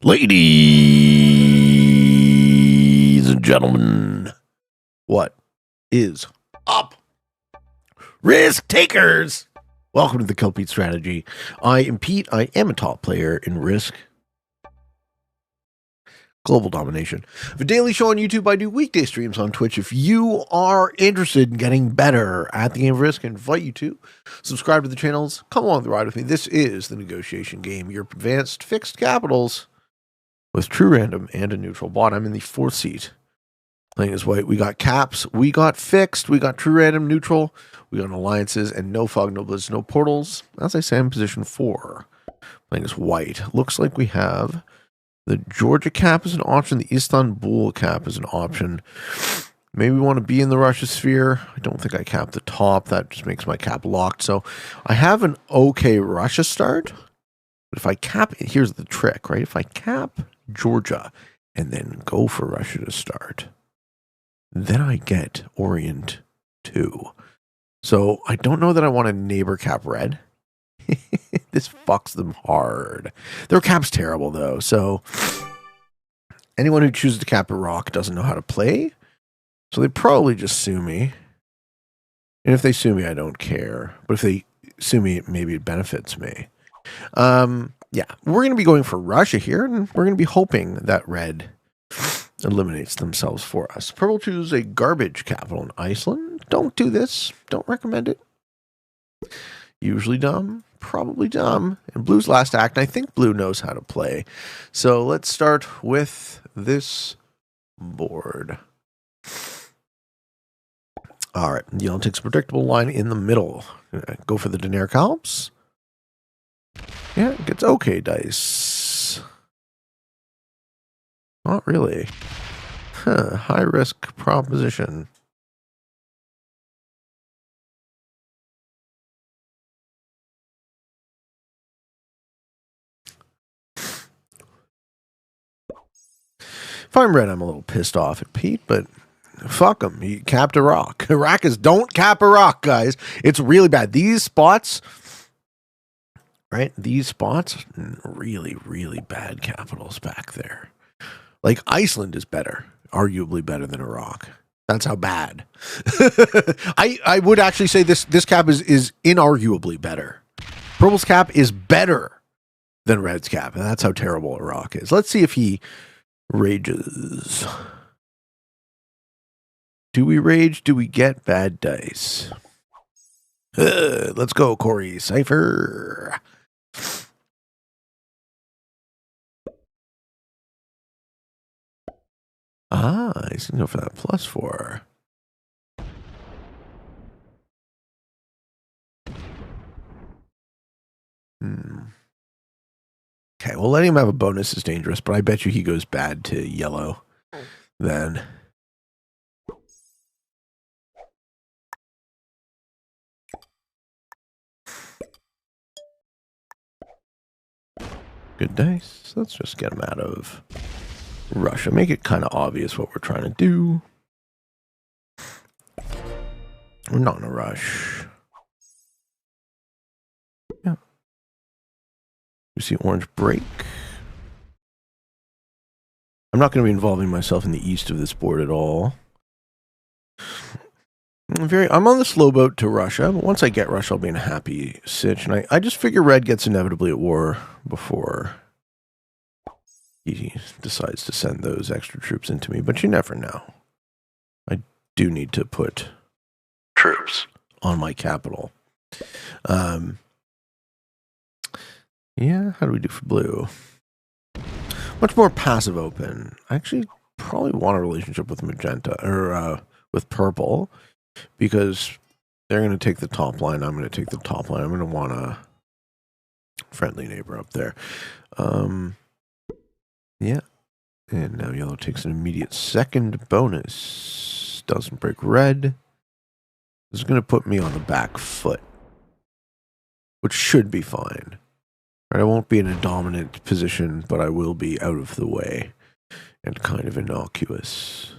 Ladies and gentlemen, what is up? Risk takers! Welcome to the Kill Pete Strategy. I am Pete. I am a top player in Risk. Global Domination. For daily show on YouTube, I do weekday streams on Twitch. If you are interested in getting better at the game of Risk, I invite you to subscribe to the channels. Come along the ride with me. This is the negotiation game. Your advanced fixed capitals with true random and a neutral bot. I'm in the 4th seat. Playing as white. We got caps. We got fixed. We got true random, neutral. We got alliances and no fog, no blitz, no portals. As I say, I'm in position 4. Playing as white. Looks like we have the Georgia cap is an option. The Istanbul cap is an option. Maybe we want to be in the Russia sphere. I don't think I cap the top. That just makes my cap locked. So I have an okay Russia start. But if I cap, here's the trick, right? If I cap Georgia and then go for Russia to start, then I get Orient 2. So I don't know that I want to neighbor cap red. This fucks them hard. Their cap's terrible, though. So anyone who chooses to cap Iraq doesn't know how to play. So they probably just sue me. And if they sue me, I don't care. But if they sue me, maybe it benefits me. Yeah, we're going to be going for Russia here, and we're going to be hoping that red eliminates themselves for us. Purple choose a garbage capital in Iceland. Don't do this. Don't recommend it. Usually dumb, probably dumb. And blue's last act, and I think blue knows how to play. So let's start with this board. All right, yellow takes a predictable line in the middle. Go for the Daenerys Calps. Yeah, it gets okay dice. Not really. Huh, high risk proposition. If I'm red, I'm a little pissed off at Pete, but fuck him. He capped Iraq. Iraq is don't cap Iraq, guys. It's really bad. These spots, right? These spots, really, really bad capitals back there. Like Iceland is better, arguably better than Iraq. That's how bad. I would actually say this cap is inarguably better. Purple's cap is better than Red's cap, and that's how terrible Iraq is. Let's see if he rages. Do we rage? Do we get bad dice? Let's go, Corey Cypher. Ah, he's going to go for that +4. Okay, well, letting him have a bonus is dangerous, but I bet you he goes bad to yellow then. Good dice. Let's just get him out of Russia. Make it kind of obvious what we're trying to do. We're not in a rush. Yeah. We see orange break. I'm not going to be involving myself in the east of this board at all. I'm on the slow boat to Russia, but once I get Russia, I'll be in a happy sitch. And I just figure red gets inevitably at war before he decides to send those extra troops into me, but you never know. I do need to put troops on my capital. Yeah, how do we do for blue? Much more passive open. I actually probably want a relationship with magenta, or with purple, because they're going to take the top line. I'm going to take the top line. I'm going to want a friendly neighbor up there. Yeah. And now yellow takes an immediate second bonus. Doesn't break red. This is going to put me on the back foot, which should be fine. Right, I won't be in a dominant position, but I will be out of the way and kind of innocuous.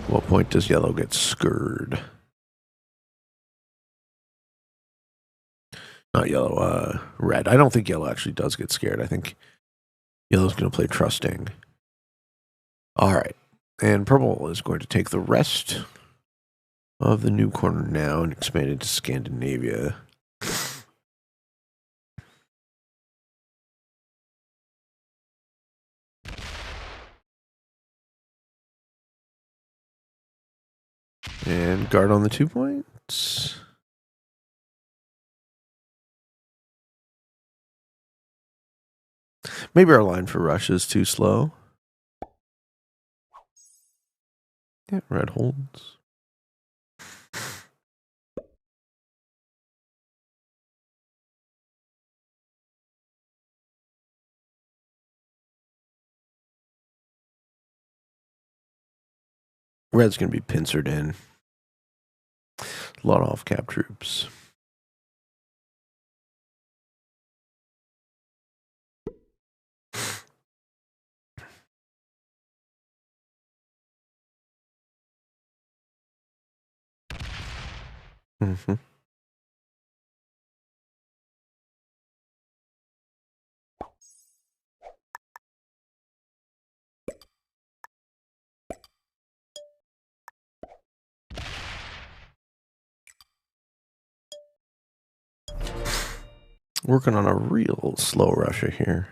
What point does yellow get scurred? Not yellow, red. I don't think yellow actually does get scared. I think yellow's going to play trusting. All right. And purple is going to take the rest of the new corner now and expand it to Scandinavia. And guard on the 2 points. Maybe our line for Russia is too slow. Yeah, red holds. Red's going to be pincered in. A lot of off-cap troops. Mm-hmm. Working on a real slow Russia here.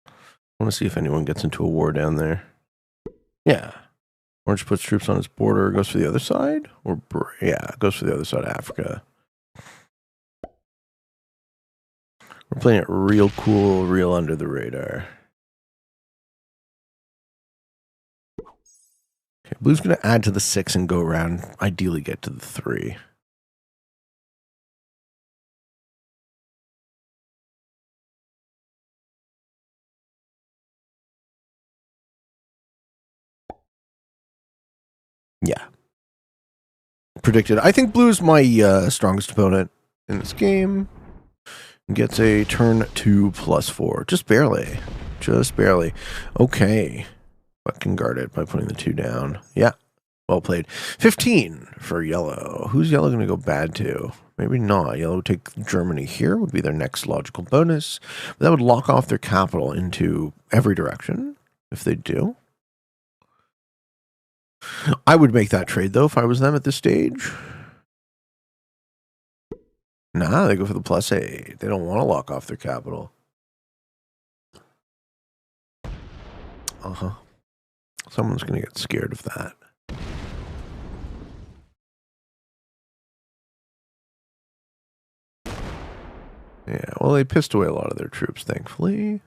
I want to see if anyone gets into a war down there. Yeah. Orange puts troops on its border, goes for the other side? Or, yeah, goes for the other side of Africa. We're playing it real cool, real under the radar. Okay, blue's going to add to the 6 and go around, ideally get to the 3. Yeah. Predicted. I think blue's my strongest opponent in this game. Gets a turn 2 +4. Just barely. Just barely. Okay. But can guard it by putting the 2 down. Yeah. Well played. 15 for yellow. Who's yellow going to go bad to? Maybe not. Yellow would take Germany here, would be their next logical bonus. But that would lock off their capital into every direction, if they do. I would make that trade, though, if I was them at this stage. Nah, they go for the +8. They don't want to lock off their capital. Uh-huh. Someone's going to get scared of that. Yeah, well, they pissed away a lot of their troops, thankfully.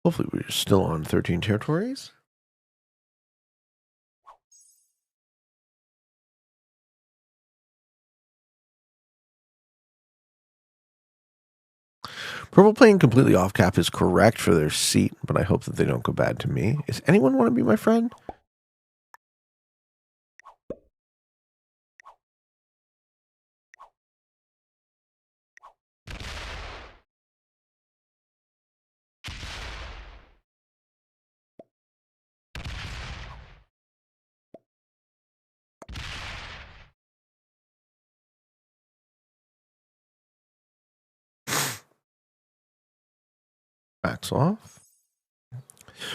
Hopefully we're still on 13 territories. Purple playing completely off cap is correct for their seat, but I hope that they don't go bad to me. Does anyone want to be my friend? Backs off.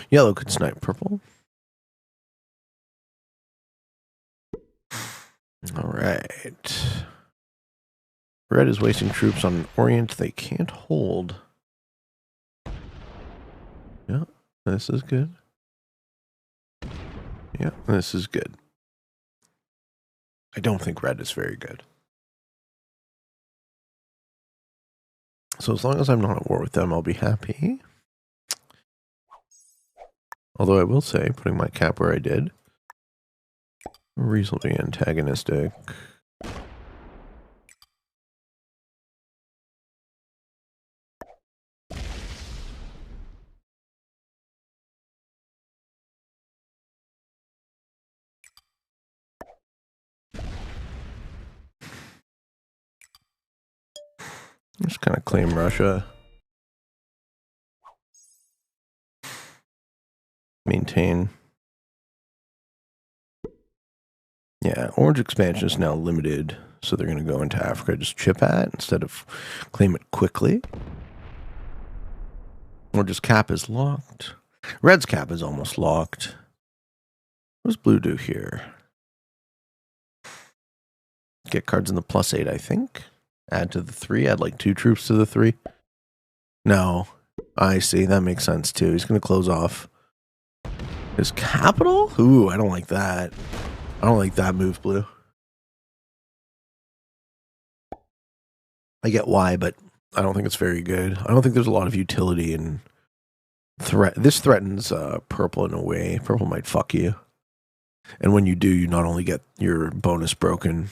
Yellow could snipe purple. All right. Red is wasting troops on an Orient they can't hold. Yeah, this is good. Yeah, this is good. I don't think red is very good. So as long as I'm not at war with them, I'll be happy. Although I will say, putting my cap where I did, reasonably antagonistic. Just kind of claim Russia. Maintain. Yeah, orange expansion is now limited, so they're going to go into Africa, just chip at instead of claim it quickly. Orange's cap is locked. Red's cap is almost locked. What does blue do here? Get cards in the +8, I think. Add to the 3. Add like 2 troops to the 3. No. I see. That makes sense too. He's going to close off his capital? Ooh, I don't like that. I don't like that move, blue. I get why, but I don't think it's very good. I don't think there's a lot of utility in threat. This threatens purple in a way. Purple might fuck you. And when you do, you not only get your bonus broken.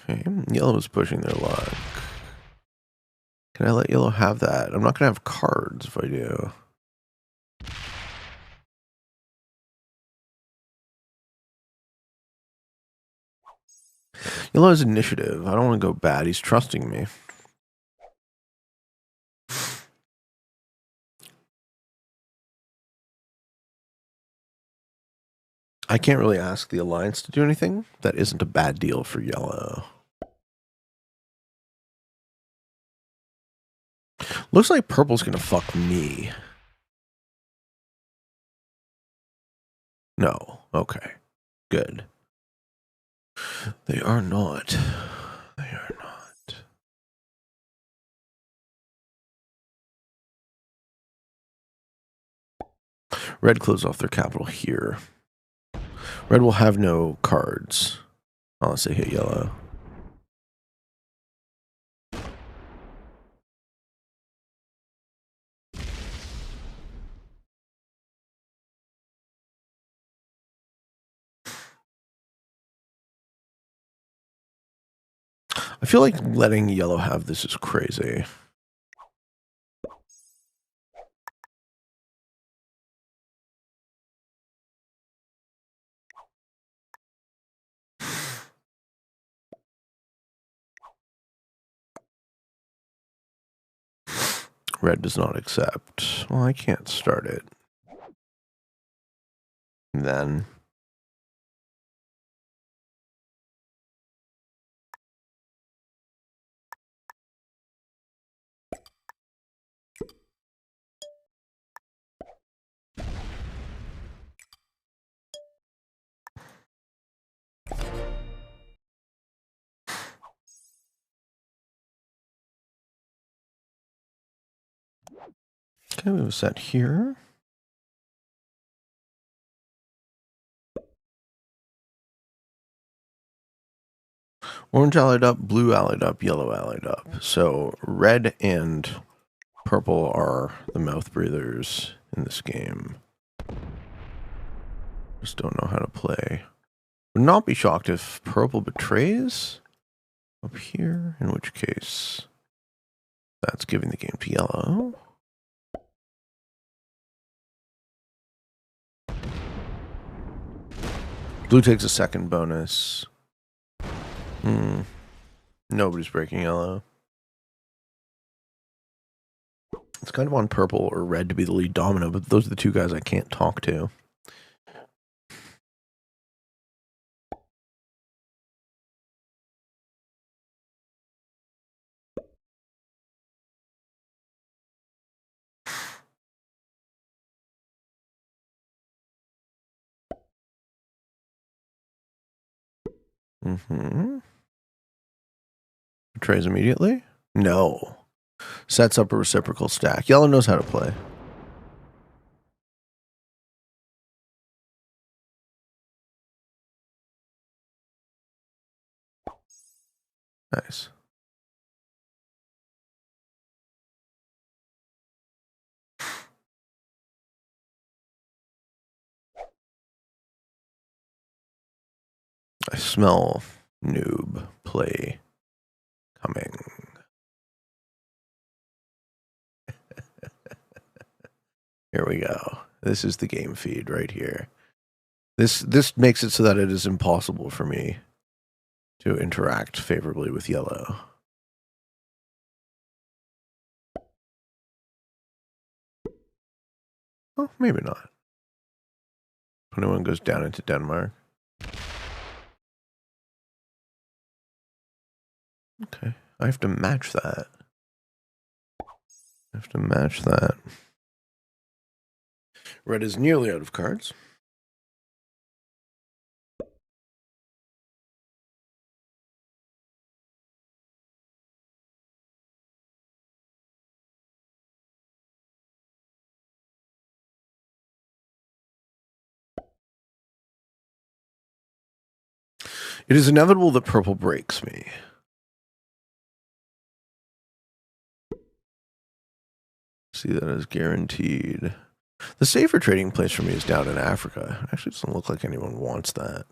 Okay, yellow is pushing their luck. Can I let yellow have that? I'm not going to have cards if I do. Yellow has initiative. I don't want to go bad. He's trusting me. I can't really ask the Alliance to do anything. That isn't a bad deal for yellow. Looks like purple's going to fuck me. No. Okay. Good. They are not. They are not. Red close off their capital here. Red will have no cards unless they hit yellow. I feel like letting yellow have this is crazy. Red does not accept. Well, I can't start it. Then okay, we have a set here. Orange allied up, blue allied up, yellow allied up. So red and purple are the mouth breathers in this game. Just don't know how to play. Would not be shocked if purple betrays up here, in which case that's giving the game to yellow. Blue takes a second bonus. Nobody's breaking yellow. It's kind of on purple or red to be the lead domino, but those are the two guys I can't talk to. Betrays immediately? No. Sets up a reciprocal stack. Yellow knows how to play. Nice. I smell noob play coming. Here we go. This is the game feed right here. This makes it so that it is impossible for me to interact favorably with yellow. Oh, maybe not. 21 goes down into Denmark. Okay, I have to match that. Red is nearly out of cards. It is inevitable that purple breaks me. See that as guaranteed. The safer trading place for me is down in Africa. Actually, doesn't look like anyone wants that.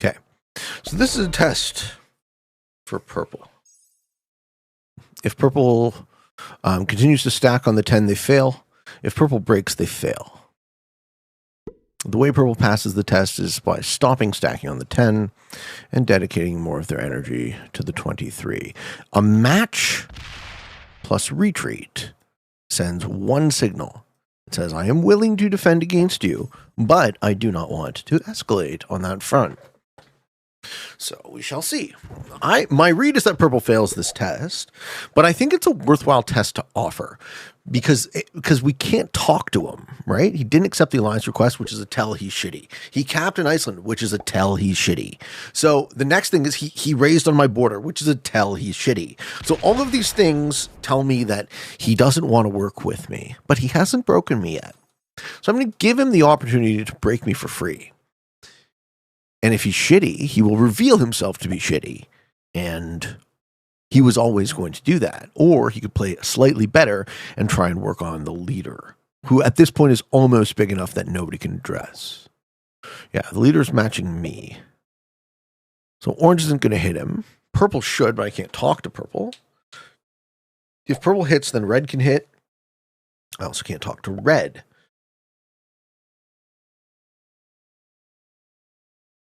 Okay, so this is a test for purple. If purple continues to stack on the 10, they fail. If purple breaks, they fail. The way purple passes the test is by stopping stacking on the 10 and dedicating more of their energy to the 23. A match plus retreat sends one signal. It says, I am willing to defend against you, but I do not want to escalate on that front. So we shall see. My read is that purple fails this test, but I think it's a worthwhile test to offer because we can't talk to him, right? He didn't accept the alliance request, which is a tell he's shitty. He capped in Iceland, which is a tell he's shitty. So the next thing is he raised on my border, which is a tell he's shitty. So all of these things tell me that he doesn't want to work with me, but he hasn't broken me yet. So I'm going to give him the opportunity to break me for free. And if he's shitty, he will reveal himself to be shitty. And he was always going to do that. Or he could play slightly better and try and work on the leader, who at this point is almost big enough that nobody can address. Yeah, the leader's matching me. So orange isn't going to hit him. Purple should, but I can't talk to purple. If purple hits, then red can hit. I also can't talk to red.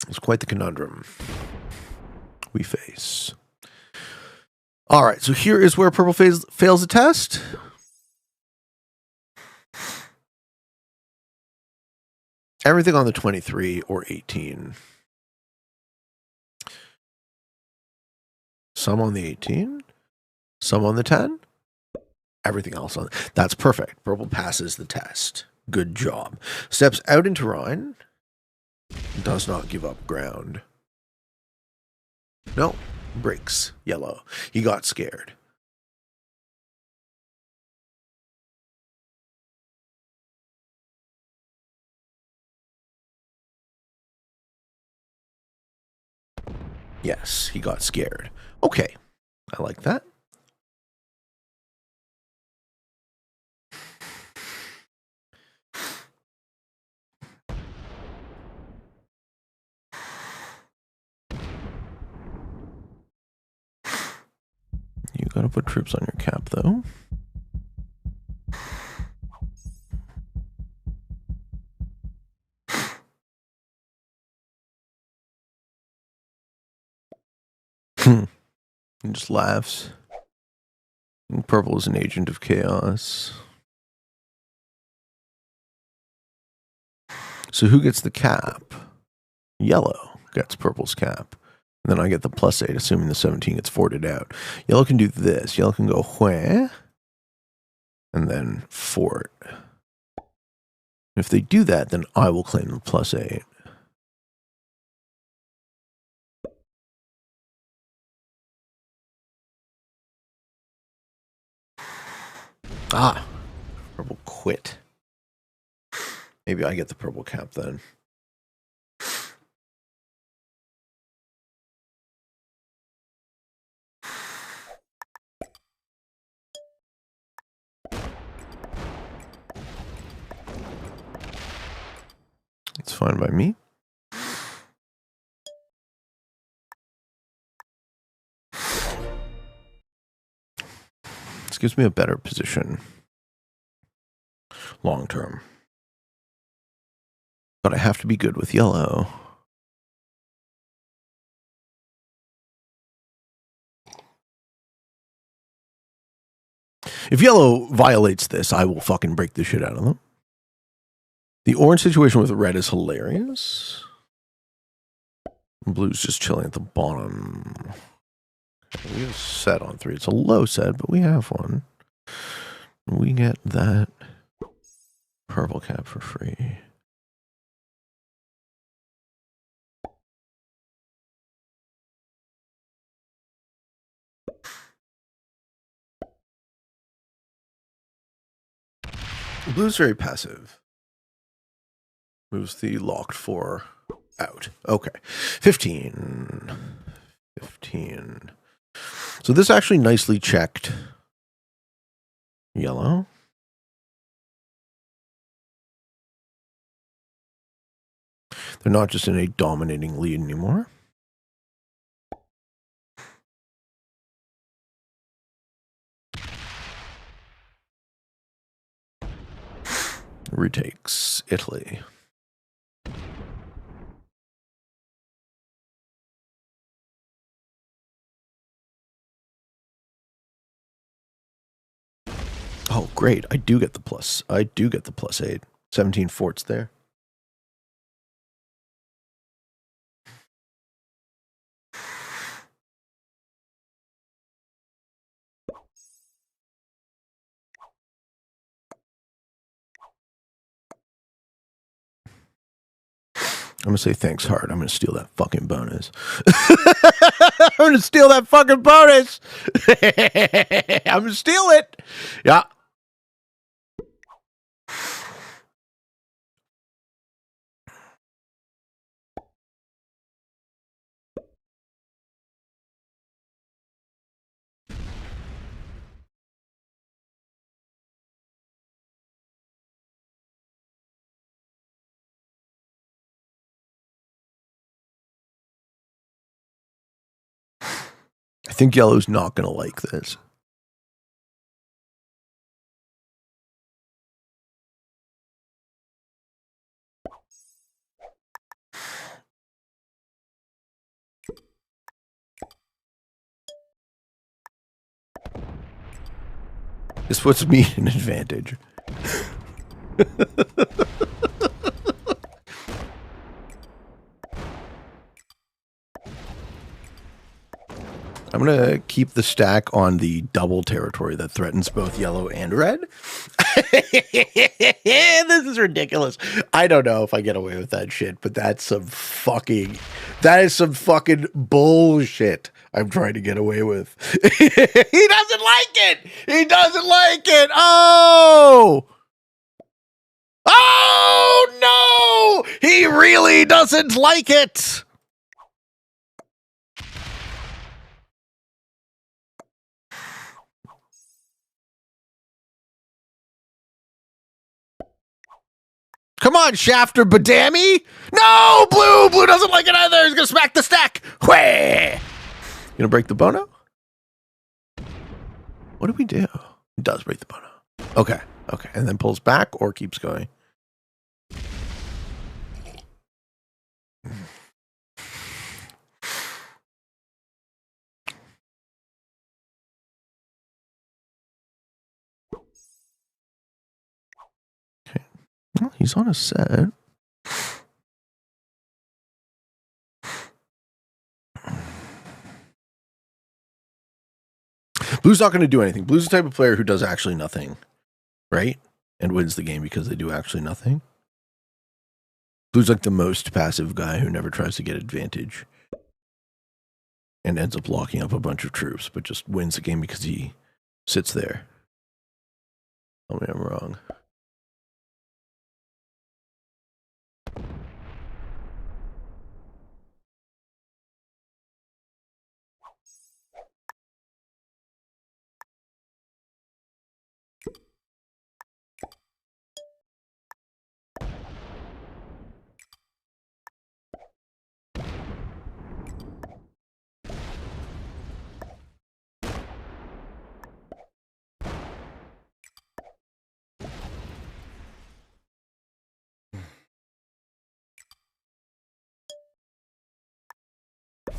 It's quite the conundrum we face. All right, so here is where purple fails the test. Everything on the 23 or 18. Some on the 18. Some on the 10. Everything else on. That's perfect. Purple passes the test. Good job. Steps out into Rhine. Does not give up ground. No, breaks yellow. He got scared. Yes, he got scared. Okay, I like that. You gotta put troops on your cap, though. He just laughs. And purple is an agent of chaos. So who gets the cap? Yellow gets purple's cap. And then I get the +8, assuming the 17 gets forwarded out. Yellow can do this. Yellow can go where? And then fort. If they do that, then I will claim the +8. Ah, purple quit. Maybe I get the purple cap then. It's fine by me. This gives me a better position long term. But I have to be good with yellow. If yellow violates this, I will fucking break the shit out of them. The orange situation with red is hilarious. Blue's just chilling at the bottom. We have a set on 3. It's a low set, but we have one. We get that purple cap for free. Blue's very passive. Moves the locked 4 out. Okay. 15. 15. So this actually nicely checked yellow. They're not just in a dominating lead anymore. Retakes Italy. Oh, great. I do get the plus. I do get the +8. 17 forts there. I'm going to say thanks hard. I'm going to steal that fucking bonus. I'm going to steal that fucking bonus. I'm going to steal it. Yeah. I think yellow's not going to like this. This puts me in an advantage. I'm going to keep the stack on the double territory that threatens both yellow and red. This is ridiculous. I don't know if I get away with that shit, but that is some fucking bullshit I'm trying to get away with. He doesn't like it. He doesn't like it. Oh! Oh, no! He really doesn't like it. Come on, Shafter Badami. No, Blue doesn't like it either. He's going to smack the stack. Whee! You going to break the bono? What do we do? It does break the bono. Okay. Okay. And then pulls back or keeps going. Okay. Well, he's on a set. Blue's not going to do anything. Blue's the type of player who does actually nothing, right? And wins the game because they do actually nothing. Blue's like the most passive guy who never tries to get advantage and ends up locking up a bunch of troops, but just wins the game because he sits there. Tell me I'm wrong.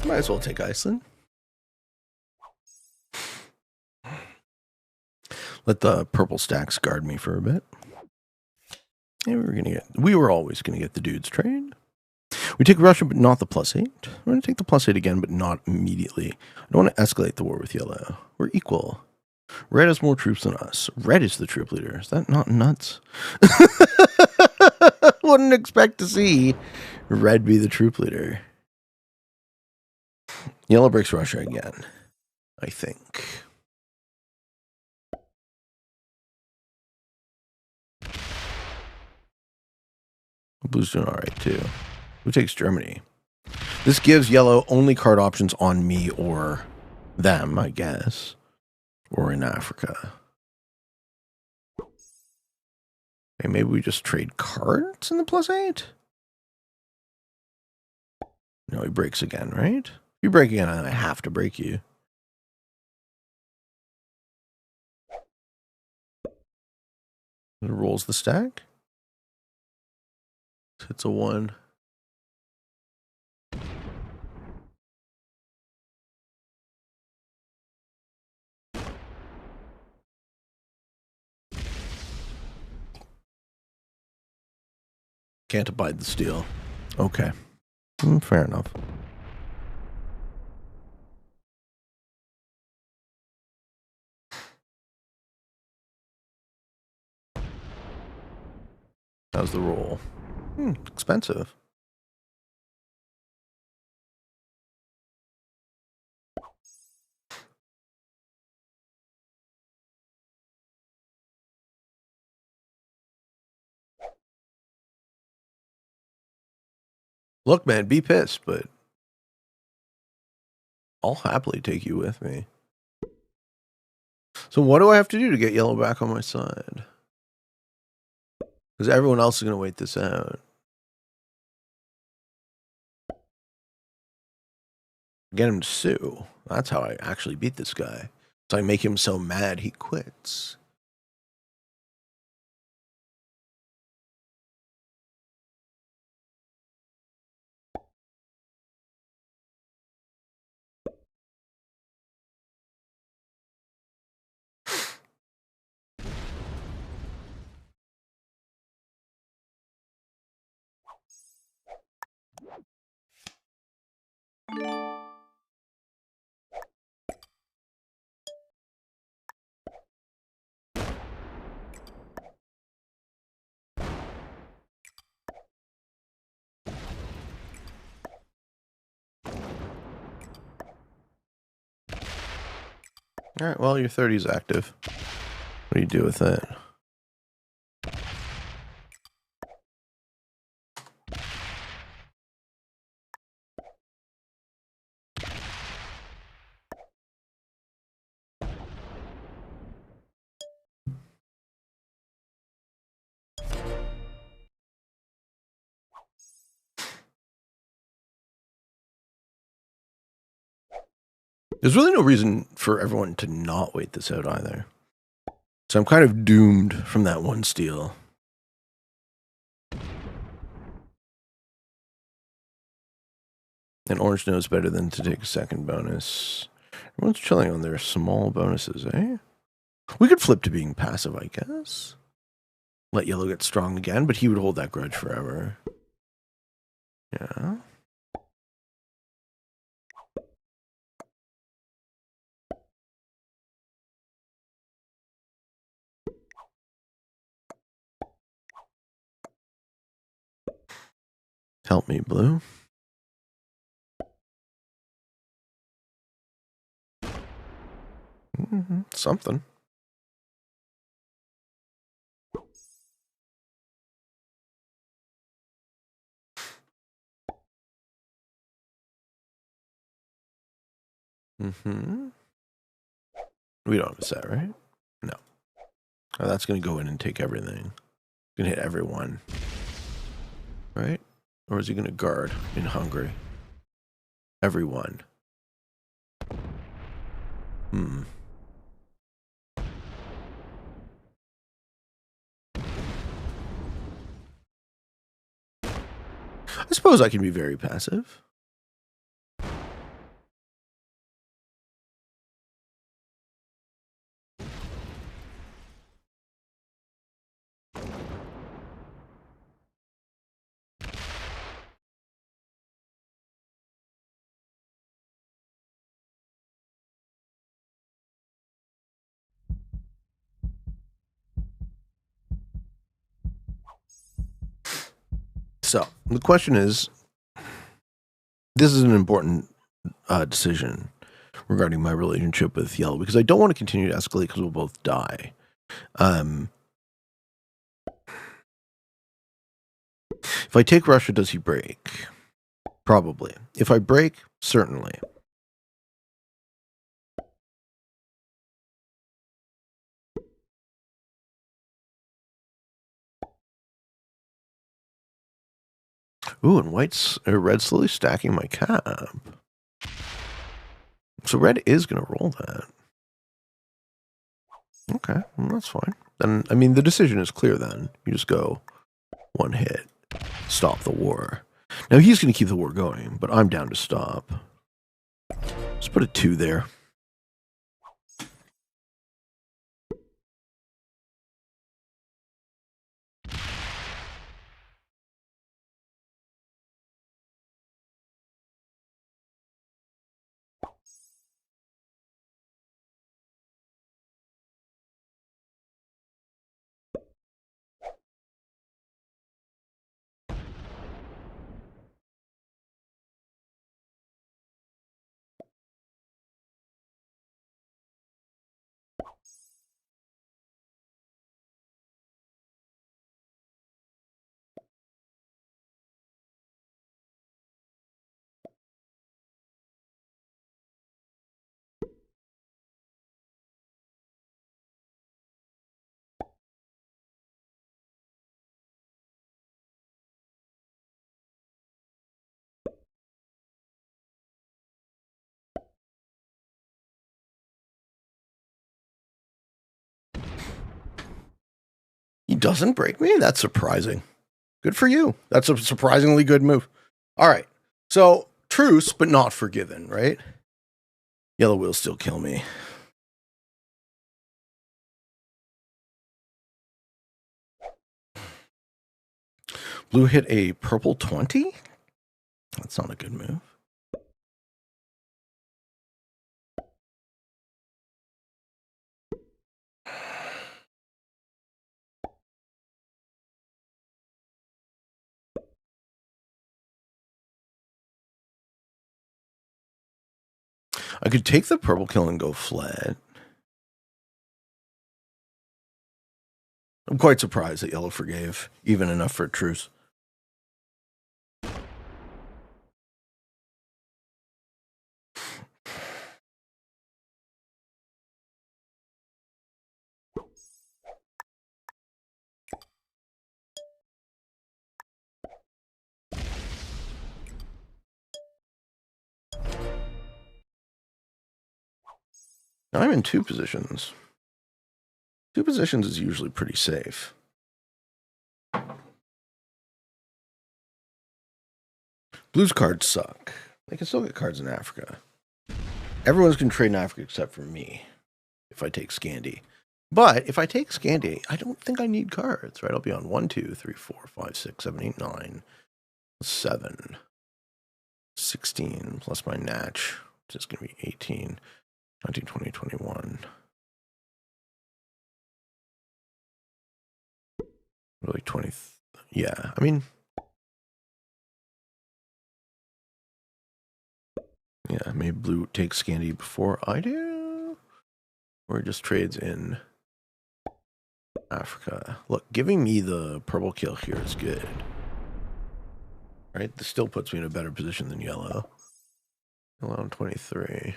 Might as well take Iceland. Let the purple stacks guard me for a bit. Yeah, we were always gonna get the dudes trade. We take Russia, but not the +8. We're gonna take the +8 again, but not immediately. I don't want to escalate the war with yellow. We're equal. Red has more troops than us. Red is the troop leader. Is that not nuts? Wouldn't expect to see Red be the troop leader. Yellow breaks Russia again, I think. Blue's doing all right, too. Who takes Germany? This gives yellow only card options on me or them, I guess. Or in Africa. Okay, maybe we just trade cards in the +8? No, he breaks again, right? If you break again, I have to break you. It rolls the stack. It's a 1. Can't abide the steal. Okay. Fair enough. How's the roll? Expensive. Look, man, be pissed, but I'll happily take you with me. So what do I have to do to get yellow back on my side? Because everyone else is going to wait this out. Get him to sue. That's how I actually beat this guy. So I make him so mad he quits. All right, well, your 30 is active. What do you do with it? There's really no reason for everyone to not wait this out either. So I'm kind of doomed from that one steal. And orange knows better than to take a second bonus. Everyone's chilling on their small bonuses, eh? We could flip to being passive, I guess. Let yellow get strong again, but he would hold that grudge forever. Yeah. Help me, blue. Something. We don't have a set, right? No. Oh, that's going to go in and take everything. Going to hit everyone. Right? Or is he going to guard in Hungary? Everyone. I suppose I can be very passive. So the question is, this is an important decision regarding my relationship with yellow, because I don't want to continue to escalate because we'll both die. If I take Russia, does he break? Probably. If I break, certainly. Ooh, and red slowly stacking my cap. So red is going to roll that. Okay, well, that's fine. Then, I mean, the decision is clear then. You just go one hit, stop the war. Now he's going to keep the war going, but I'm down to stop. Let's put a 2 there. He doesn't break me? That's surprising. Good for you. That's a surprisingly good move. All right. So, truce, but not forgiven, right? Yellow will still kill me. Blue hit a purple 20? That's not a good move. I could take the purple kill and go flat. I'm quite surprised that yellow forgave, even enough for a truce. Now I'm in 2 positions. 2 positions is usually pretty safe. Blue's cards suck. They can still get cards in Africa. Everyone's going to trade in Africa except for me if I take Scandi. But if I take Scandi, I don't think I need cards, right? I'll be on 1, 2, 3, 4, 5, 6, 7, 8, 9, 7, 16, plus my Natch, which is going to be 18, 19, 20, 21. Really 20. Yeah, I mean, yeah, maybe blue takes Scandi before I do. Or just trades in Africa. Look, giving me the purple kill here is good. Right? This still puts me in a better position than yellow. Yellow on 23.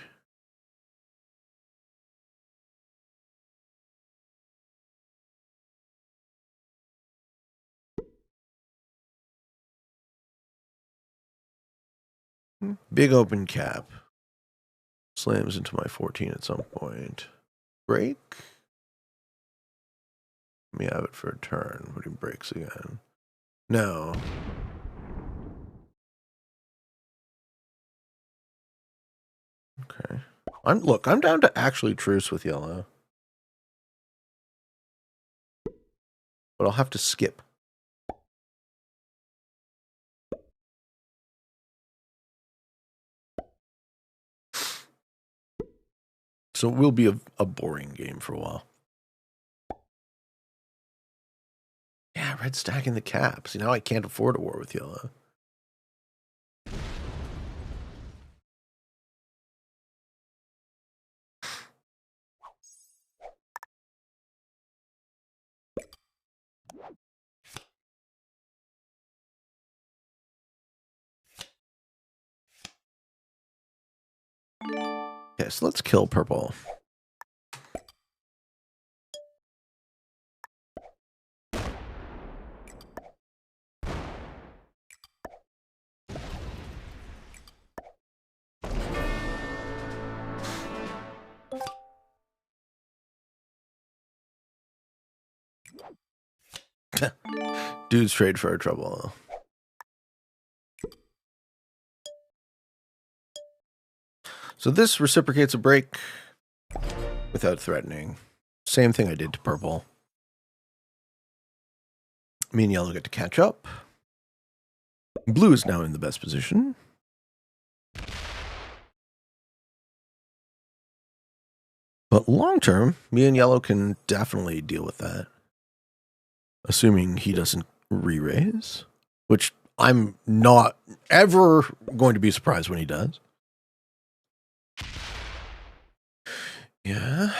Big open cap. Slams into my 14 at some point. Break? Let me have it for a turn, but he breaks again. No. Okay. Look, I'm down to actually truce with yellow. But I'll have to skip. So it will be a boring game for a while. Yeah, Yeah, red stacking the cap. See, now I can't afford a war with yellow. Okay, so let's kill purple. Dudes trade for our trouble. So this reciprocates a break without threatening. Same thing I did to purple. Me and yellow get to catch up. Blue is now in the best position. But long term, me and yellow can definitely deal with that. Assuming he doesn't re-raise, which I'm not ever going to be surprised when he does. Yeah.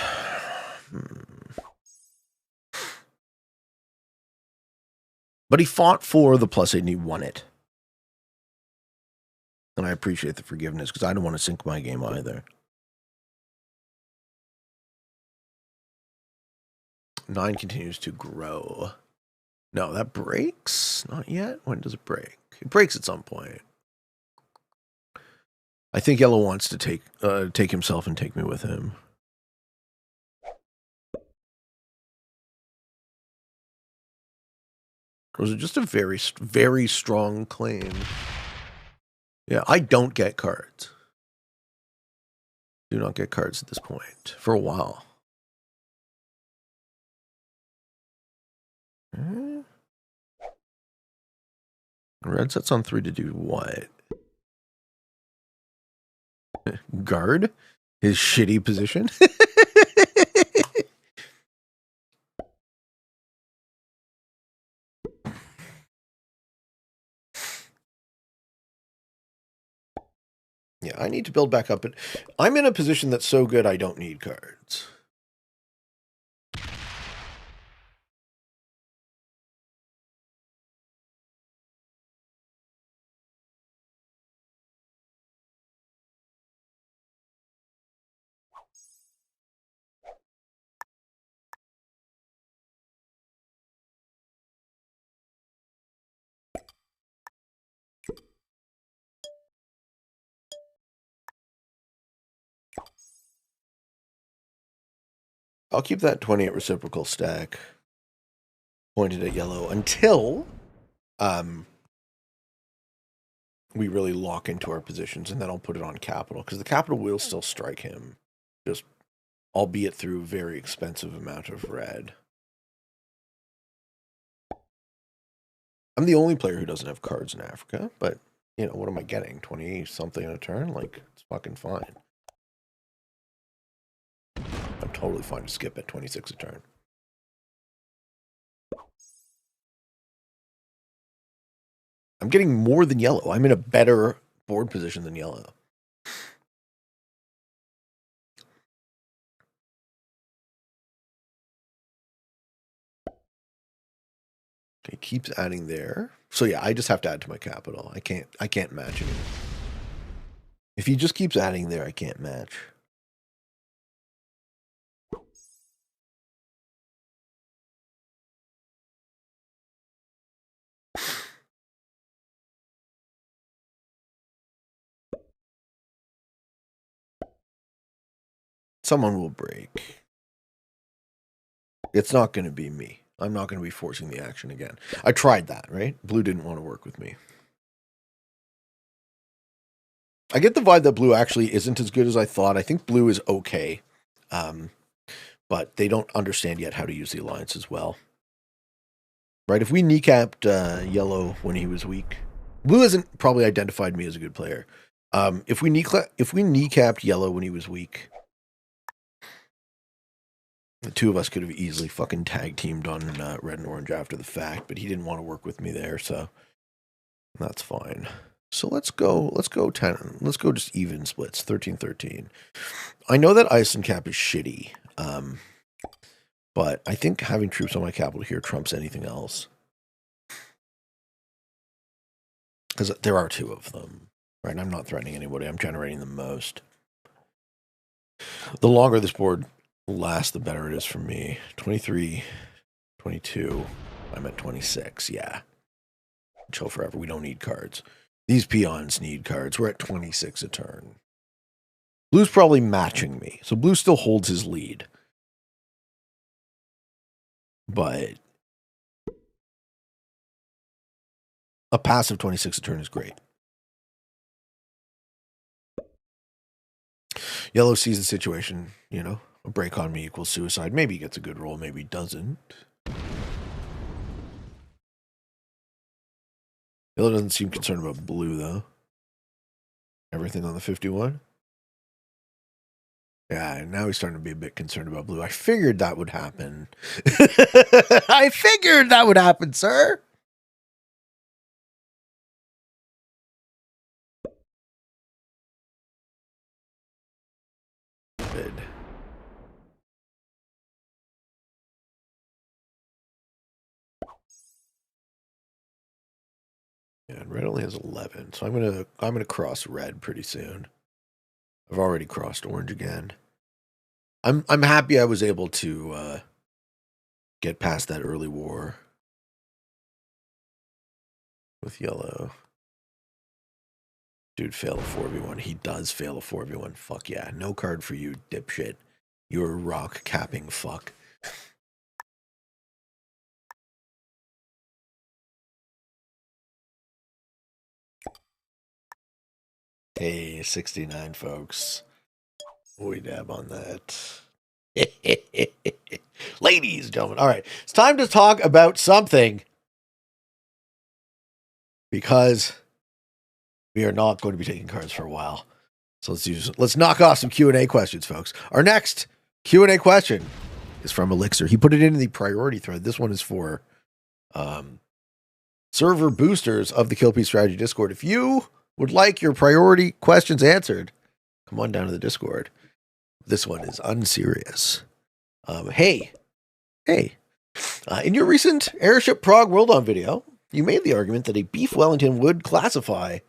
But he fought for the +8 and he won it. And I appreciate the forgiveness because I don't want to sink my game either. 9 continues to grow. No, that breaks? Not yet? When does it break? It breaks at some point. I think yellow wants to take himself and take me with him. Was it just a very, very strong claim? Yeah, I don't get cards. Do not get cards at this point for a while. Red sets on 3 to do what? Guard his shitty position. Yeah, I need to build back up, but I'm in a position that's so good I don't need cards. I'll keep that 28 reciprocal stack pointed at yellow until we really lock into our positions, and then I'll put it on capital, because the capital will still strike him, just albeit through a very expensive amount of red. I'm the only player who doesn't have cards in Africa, but, you know, what am I getting? 20-something a turn? Like, it's fucking fine. I'm totally fine to skip at 26 a turn. I'm getting more than yellow. I'm in a better board position than yellow. Okay, keeps adding there. So yeah, I just have to add to my capital. I can't match it. If he just keeps adding there, I can't match. Someone will break. It's not going to be me. I'm not going to be forcing the action again. I tried that, right? Blue didn't want to work with me. I get the vibe that blue actually isn't as good as I thought. I think blue is okay. But they don't understand yet how to use the alliance as well. Right? If we kneecapped yellow when he was weak, blue hasn't probably identified me as a good player. If we kneecapped yellow when he was weak, The two of us could have easily fucking tag teamed on red and orange after the fact, but he didn't want to work with me there, so that's fine. So let's go 10. Let's go just even splits, 13-13. I know that ice and cap is shitty, but I think having troops on my capital here trumps anything else. Because there are two of them, right? I'm not threatening anybody. I'm generating the most. The longer this board lasts, the better it is for me. 23, 22. I'm at 26, yeah. Chill forever. We don't need cards. These peons need cards. We're at 26 a turn. Blue's probably matching me, so blue still holds his lead. But a passive 26 a turn is great. Yellow sees the situation, you know, a break on me equals suicide. Maybe he gets a good roll, maybe he doesn't. Yellow doesn't seem concerned about blue, though. Everything on the 51? Yeah, now he's starting to be a bit concerned about blue. I figured that would happen. I figured that would happen, sir. Good. Yeah, and red only has 11, so I'm gonna cross red pretty soon. I've already crossed orange again. I'm happy I was able to get past that early war with yellow. Dude, fail a 4v1. He does fail a 4v1. Fuck yeah. No card for you, dipshit. You're a rock capping fuck. Hey, 69, folks. We dab on that. Ladies and gentlemen. All right. It's time to talk about something. Because we are not going to be taking cards for a while. So let's knock off some Q&A questions, folks. Our next Q&A question is from Elixir. He put it in the priority thread. This one is for server boosters of the Kill Peace Strategy Discord. If you would like your priority questions answered, come on down to the Discord. This one is unserious. Hey. In your recent Airship Prague World On video, you made the argument that a beef Wellington would classify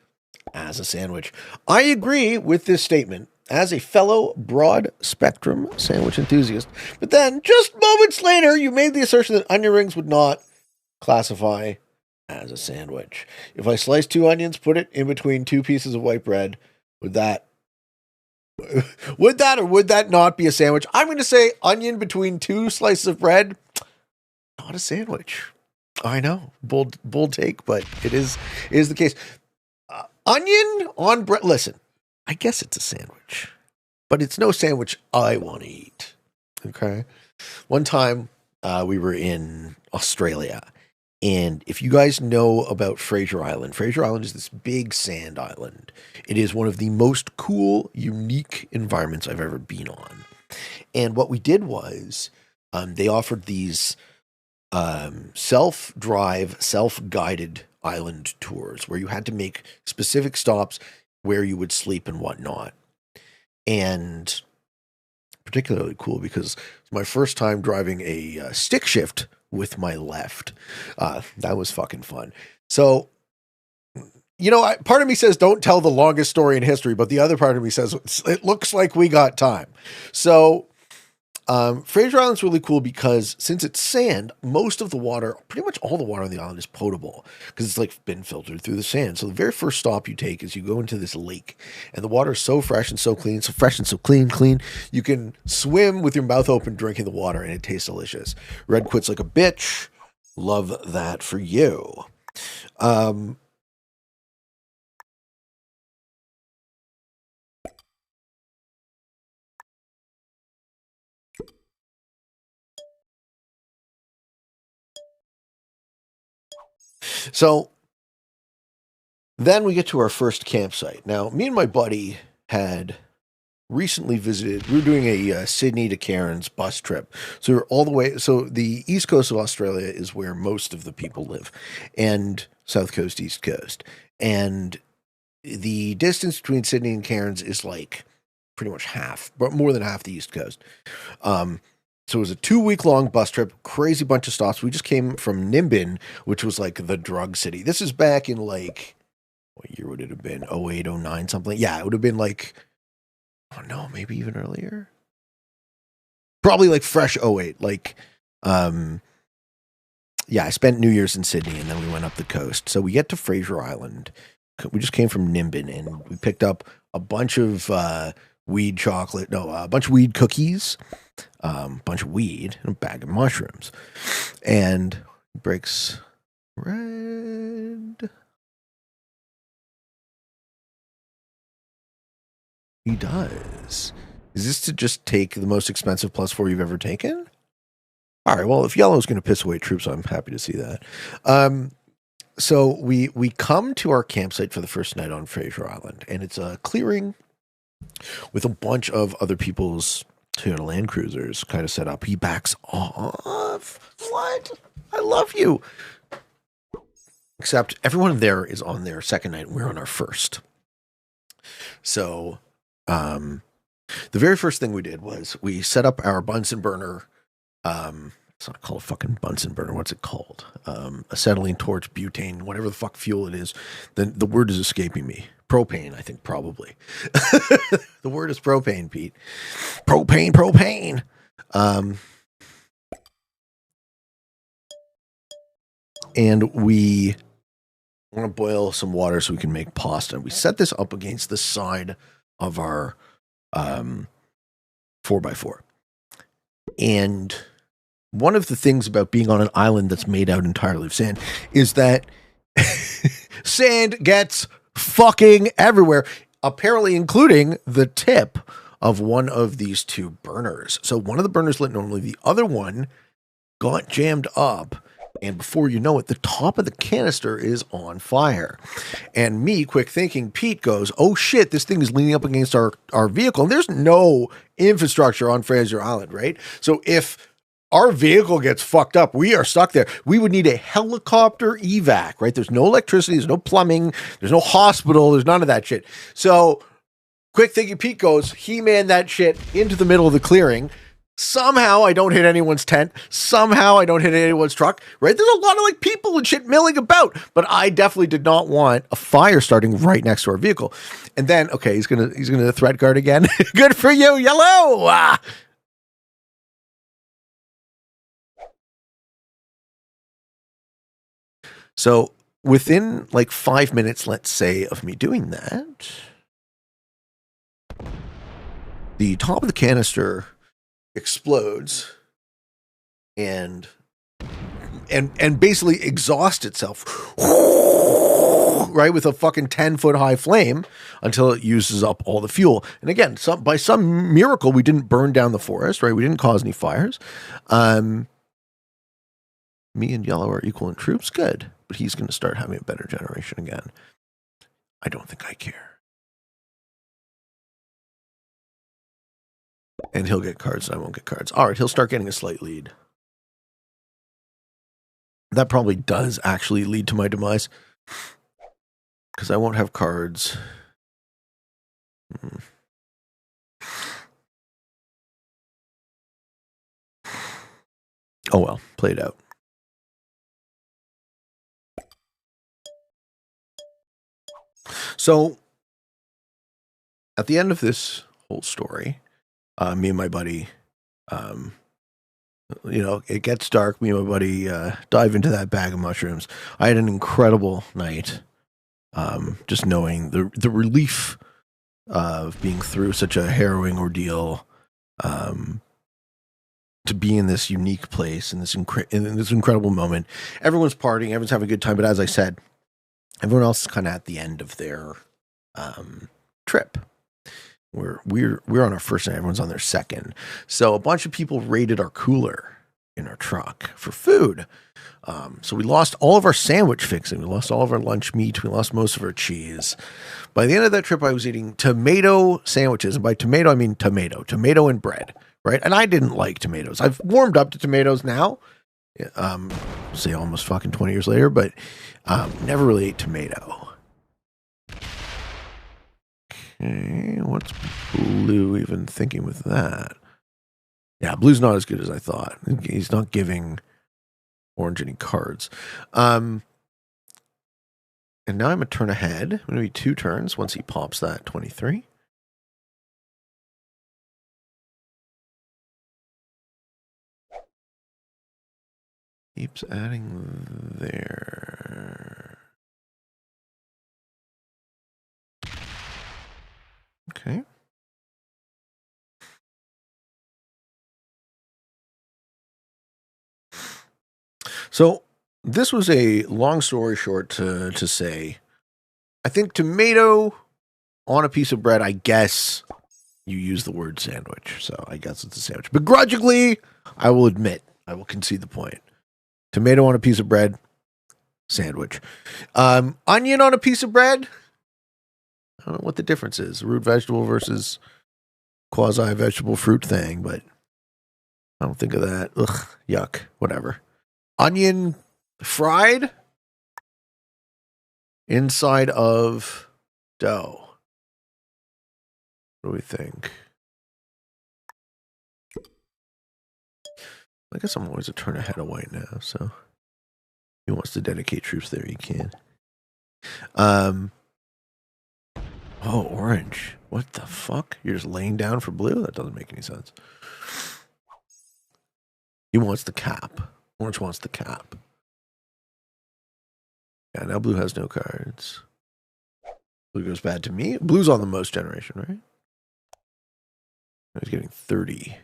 as a sandwich. I agree with this statement as a fellow broad spectrum sandwich enthusiast. But then, just moments later, you made the assertion that onion rings would not classify as a sandwich. If I slice 2 onions, put it in between 2 pieces of white bread, would that or would that not be a sandwich? I'm going to say onion between 2 slices of bread, not a sandwich. I know, bold take, but it is the case. Onion on bread. Listen, I guess it's a sandwich, but it's no sandwich I want to eat. Okay. One time we were in Australia, and if you guys know about Fraser Island is this big sand island. It is one of the most cool, unique environments I've ever been on. And what we did was they offered these self-drive, self-guided island tours where you had to make specific stops where you would sleep and whatnot. And particularly cool because it's my first time driving a stick shift with my left. That was fucking fun. So, you know, part of me says don't tell the longest story in history, but the other part of me says it looks like we got time. So Fraser Island's really cool because since it's sand, most of the water, pretty much all the water on the island is potable because it's like been filtered through the sand. So the very first stop you take is you go into this lake and the water is so fresh and so clean, clean. You can swim with your mouth open drinking the water and it tastes delicious. Red quits like a bitch. Love that for you. So then we get to our first campsite. Now, me and my buddy had recently visited. We were doing a Sydney to Cairns bus trip. So we're all the way. So the east coast of Australia is where most of the people live, and south coast, east coast. And the distance between Sydney and Cairns is like pretty much half, but more than half the east coast. Um, so it was a 2 week long bus trip, crazy bunch of stops. We just came from Nimbin, which was like the drug city. This is back in like, what year would it have been? 08, 09, something. Yeah, it would have been like, oh no, maybe even earlier. Probably like fresh 08. Like, yeah, I spent New Year's in Sydney and then we went up the coast. So we get to Fraser Island. We just came from Nimbin and we picked up a bunch of weed chocolate, no, a bunch of weed cookies, a bunch of weed, and a bag of mushrooms. And breaks red. He does. Is this to just take the most expensive +4 you've ever taken? All right, well, if yellow's going to piss away troops, I'm happy to see that. So we come to our campsite for the first night on Fraser Island, and it's a clearing with a bunch of other people's Toyota Land Cruisers kind of set up. He backs off. What? I love you. Except everyone there is on their second night, and we're on our first. So the very first thing we did was we set up our Bunsen burner. It's not called a fucking Bunsen burner. What's it called? Acetylene torch, butane, whatever the fuck fuel it is. The word is escaping me. Propane, I think, probably. The word is propane, Pete. Propane. And we want to boil some water so we can make pasta. We set this up against the side of our 4x4. And one of the things about being on an island that's made out entirely of sand is that sand gets fucking everywhere, apparently including the tip of one of these two burners. So one of the burners lit normally, the other one got jammed up, and before you know it, the top of the canister is on fire. And me, quick thinking, Pete goes, oh shit, this thing is leaning up against our vehicle, and there's no infrastructure on Fraser Island, right? So if our vehicle gets fucked up, we are stuck there. We would need a helicopter evac, right? There's no electricity, there's no plumbing, there's no hospital, there's none of that shit. So quick thinking Pete goes, He-Man that shit into the middle of the clearing. Somehow I don't hit anyone's tent. Somehow I don't hit anyone's truck, right? There's a lot of like people and shit milling about, but I definitely did not want a fire starting right next to our vehicle. And then, okay, he's gonna threat guard again. Good for you, yellow. Ah. So within like 5 minutes, let's say, of me doing that, the top of the canister explodes and basically exhausts itself, right, with a fucking 10-foot high flame until it uses up all the fuel. And again, by some miracle, we didn't burn down the forest, right? We didn't cause any fires. Me and yellow are equal in troops. Good. But he's going to start having a better generation again. I don't think I care. And he'll get cards and I won't get cards. All right, he'll start getting a slight lead. That probably does actually lead to my demise. Because I won't have cards. Oh well, play it out. So, at the end of this whole story, me and my buddy, it gets dark. Me and my buddy dive into that bag of mushrooms. I had an incredible night, just knowing the relief of being through such a harrowing ordeal, to be in this unique place, in this incredible moment. Everyone's partying, everyone's having a good time, but as I said, everyone else is kind of at the end of their trip. We're on our first night. Everyone's on their second. So a bunch of people raided our cooler, in our truck for food. So we lost all of our sandwich fixing. We lost all of our lunch meat. We lost most of our cheese. By the end of that trip, I was eating tomato sandwiches. And by tomato, I mean tomato and bread, right? And I didn't like tomatoes. I've warmed up to tomatoes now, say almost fucking 20 years later, but never really ate tomato. Okay, what's Blue even thinking with that? Yeah, Blue's not as good as I thought. He's not giving Orange any cards. And now I'm a turn ahead. I'm going to be 2 turns once he pops that 23. Keeps adding there. Okay. So this was a long story short to say, I think tomato on a piece of bread, I guess you use the word sandwich. So I guess it's a sandwich. Begrudgingly, I will admit, I will concede the point. Tomato on a piece of bread, sandwich. Onion on a piece of bread, I don't know what the difference is. Root vegetable versus quasi-vegetable fruit thing, but I don't think of that. Ugh, yuck, whatever. Onion fried inside of dough. What do we think? I guess I'm always a turn ahead of white now, so if he wants to dedicate troops there, he can. Oh, orange. What the fuck? You're just laying down for blue? That doesn't make any sense. He wants the cap. Orange wants the cap. Yeah, now blue has no cards. Blue goes bad to me. Blue's on the most generation, right? He's getting 30.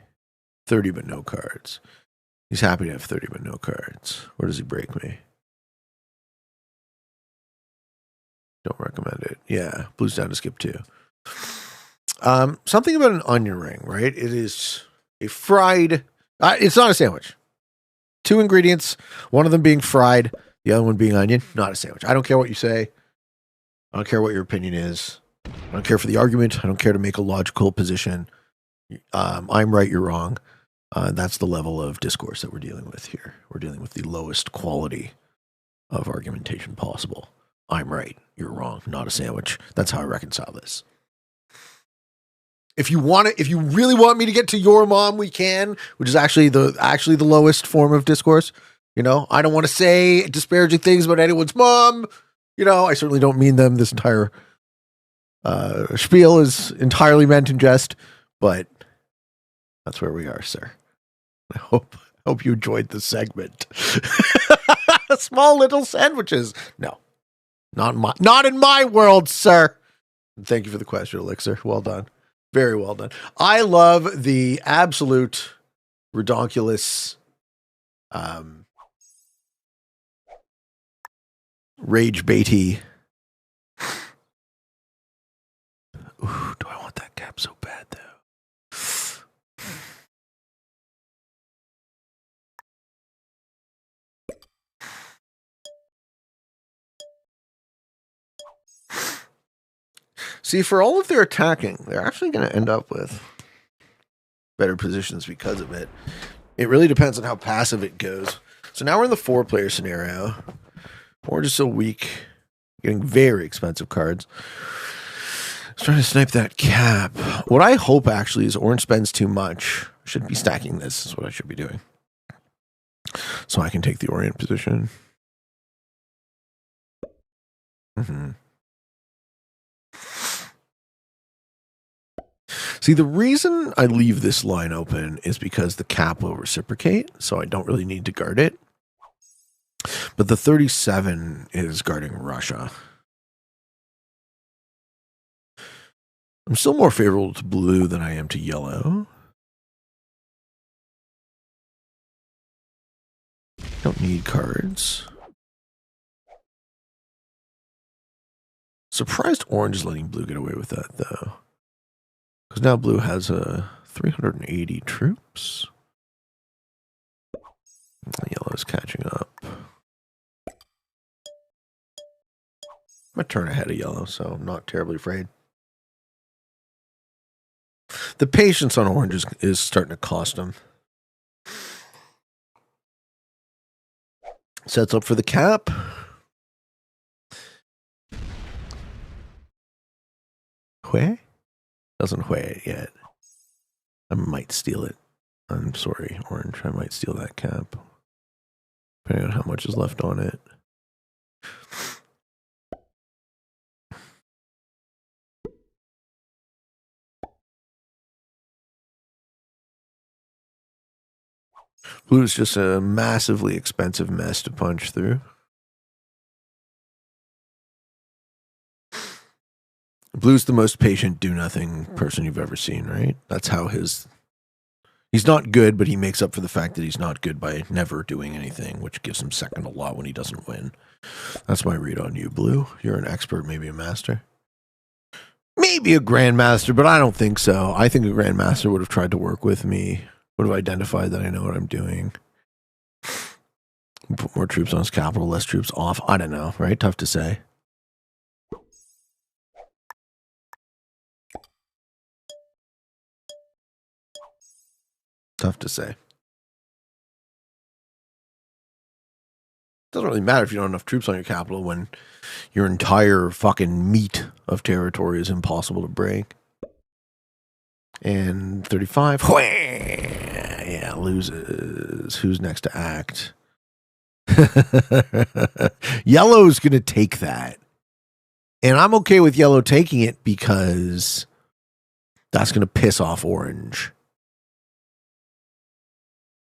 30 but no cards. He's happy to have 30 but no cards. Where does he break me? Don't recommend it. Yeah, blue's down to skip 2. Something about an onion ring, right? It is a fried... it's not a sandwich. 2 ingredients, one of them being fried, the other one being onion. Not a sandwich. I don't care what you say. I don't care what your opinion is. I don't care for the argument. I don't care to make a logical position. I'm right, you're wrong. That's the level of discourse that we're dealing with here. We're dealing with the lowest quality of argumentation possible. I'm right, you're wrong, not a sandwich. That's how I reconcile this. If you really want me to get to your mom, we can, which is actually the lowest form of discourse. You know, I don't want to say disparaging things about anyone's mom. You know, I certainly don't mean them. This entire spiel is entirely meant in jest, but that's where we are, sir. I hope you enjoyed the segment. Small little sandwiches. No, not in my world, sir. Thank you for the question, Elixir. Well done. Very well done. I love the absolute redonkulous rage baity. Ooh, do I want that cap so bad though? See, for all of their attacking, they're actually going to end up with better positions because of it. It really depends on how passive it goes. So now we're in the 4-player scenario. Orange is so weak, getting very expensive cards. I was trying to snipe that cap. What I hope actually is Orange spends too much. I should be stacking this, is what I should be doing. So I can take the Orient position. Mm-hmm. See, the reason I leave this line open is because the cap will reciprocate, so I don't really need to guard it. But the 37 is guarding Russia. I'm still more favorable to blue than I am to yellow. Don't need cards. Surprised orange is letting blue get away with that, though. Because now blue has 380 troops. Yellow's catching up. I'm a turn ahead of yellow, so I'm not terribly afraid. The patience on orange is starting to cost him. Sets up for the cap. Hue? Doesn't hue it yet. I might steal it. I'm sorry, orange. I might steal that cap. Depending on how much is left on it. Blue is just a massively expensive mess to punch through. Blue's the most patient, do-nothing person you've ever seen, right? That's how his... He's not good, but he makes up for the fact that he's not good by never doing anything, which gives him second a lot when he doesn't win. That's my read on you, Blue. You're an expert, maybe a master. Maybe a grandmaster, but I don't think so. I think a grandmaster would have tried to work with me, would have identified that I know what I'm doing. Put more troops on his capital, less troops off. I don't know, right? Tough to say. Tough to say. Doesn't really matter if you don't have enough troops on your capital when your entire fucking meat of territory is impossible to break. And 35. Yeah, loses. Who's next to act? Yellow's going to take that. And I'm okay with yellow taking it because that's going to piss off orange.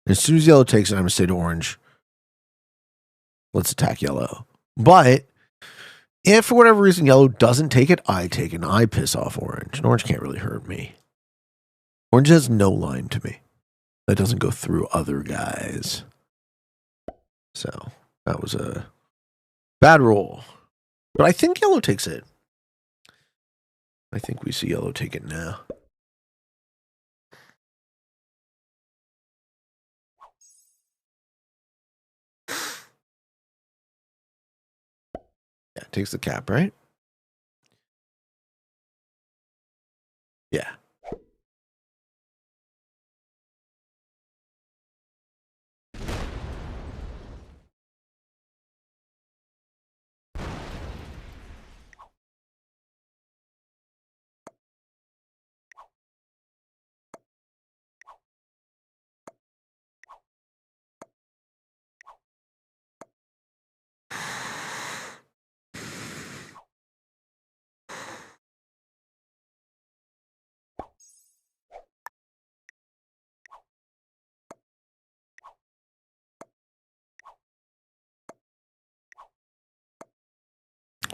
As soon as yellow takes it, I'm going to say to orange, let's attack yellow. But if for whatever reason yellow doesn't take it, I take it and I piss off orange. And orange can't really hurt me. Orange has no line to me. That doesn't go through other guys. So that was a bad roll. But I think yellow takes it. I think we see yellow take it now. Yeah, takes the cap, right? Yeah.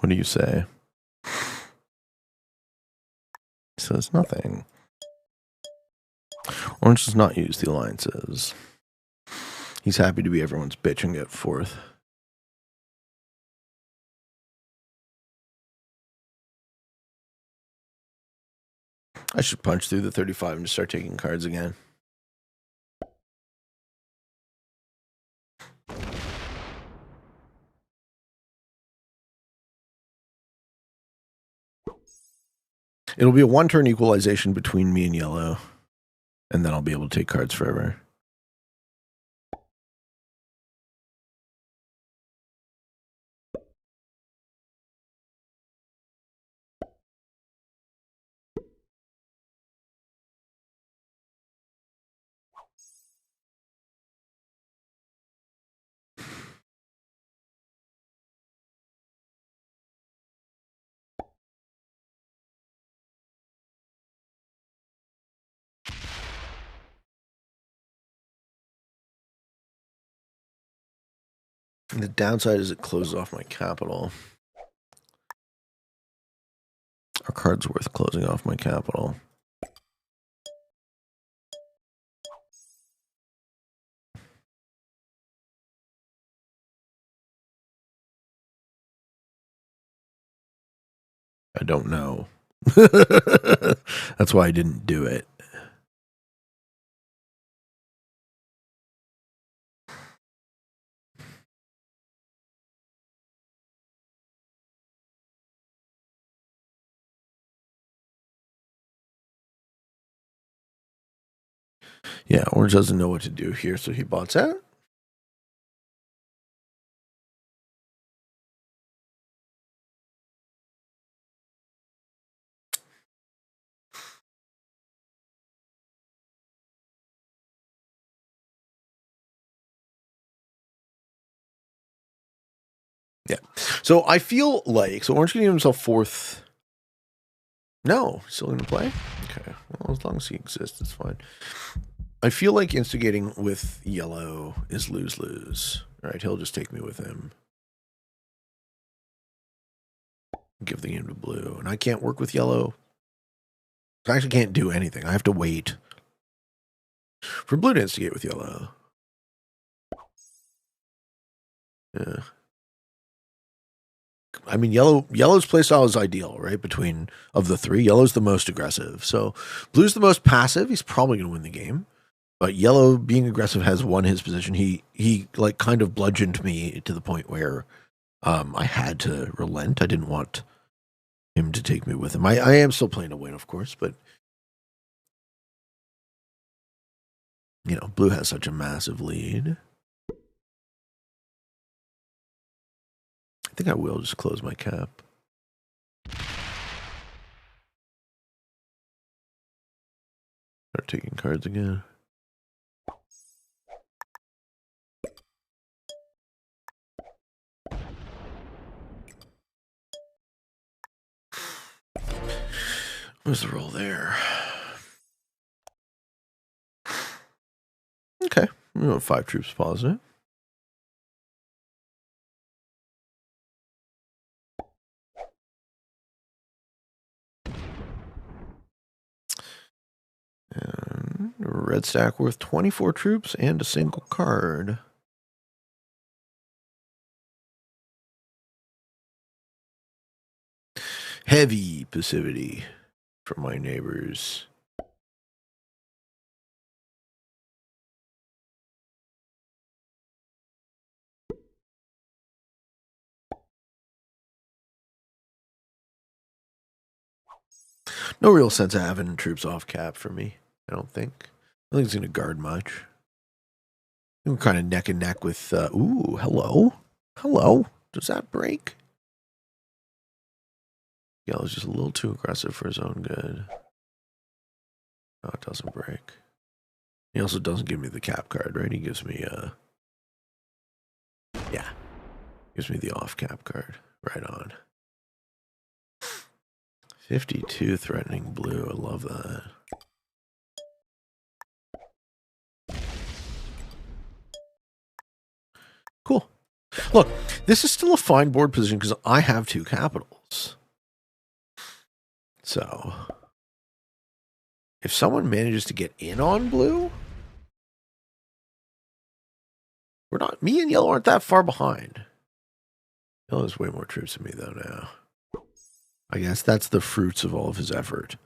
What do you say? He says nothing. Orange does not use the alliances. He's happy to be everyone's bitch and get fourth. I should punch through the 35 and just start taking cards again. It'll be a one-turn equalization between me and yellow. And then I'll be able to take cards forever. The downside is it closes off my capital. Our card's worth closing off my capital. I don't know. That's why I didn't do it. Yeah, orange doesn't know what to do here, so he bots out. Yeah. So I feel like, so orange can give himself fourth. No, still going to play? Okay. Well, as long as he exists, it's fine. I feel like instigating with yellow is lose-lose. All right, he'll just take me with him. Give the game to blue. And I can't work with yellow. I actually can't do anything. I have to wait for blue to instigate with yellow. Yeah. I mean, yellow's playstyle is ideal, right? Between of the three, yellow's the most aggressive. So blue's the most passive. He's probably going to win the game. But yellow being aggressive has won his position. He like kind of bludgeoned me to the point where I had to relent. I didn't want him to take me with him. I am still playing to win, of course, but you know, blue has such a massive lead. I think I will just close my cap. Start taking cards again. What's the roll there? Okay, we have 5 troops positive. And a red stack worth 24 troops and a single card. Heavy passivity from my neighbors. No real sense of having troops off cap for me, I don't think. I think it's going to guard much. I'm kind of neck and neck with, ooh, hello. Hello. Does that break? Yellow's just a little too aggressive for his own good. No, it doesn't break. He also doesn't give me the cap card, right? He gives me, yeah. Gives me the off cap card. Right on. 52 threatening blue. I love that. Cool. Look, this is still a fine board position because I have 2 capitals. So, if someone manages to get in on blue, we're not. Me and yellow aren't that far behind. Yellow has way more troops than me, though, now. I guess that's the fruits of all of his effort.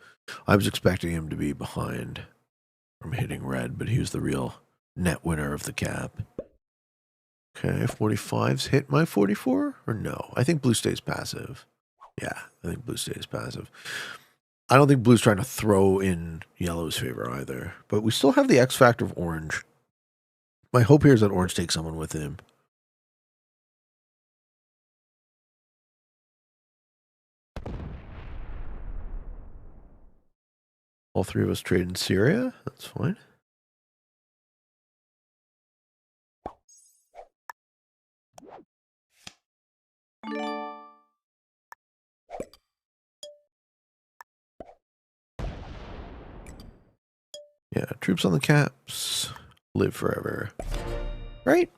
I was expecting him to be behind from hitting red, but he was the real net winner of the cap. Okay, 45's hit my 44? Or no? I think blue stays passive. Yeah, I think blue stays passive. I don't think blue's trying to throw in yellow's favor either. But we still have the X factor of orange. My hope here is that orange takes someone with him. All 3 of us trade in Syria. That's fine. Yeah, troops on the caps live forever. Right?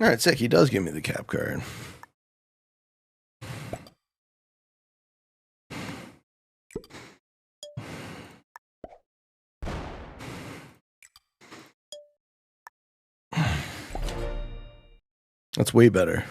All right, sick. He does give me the cap card. That's way better.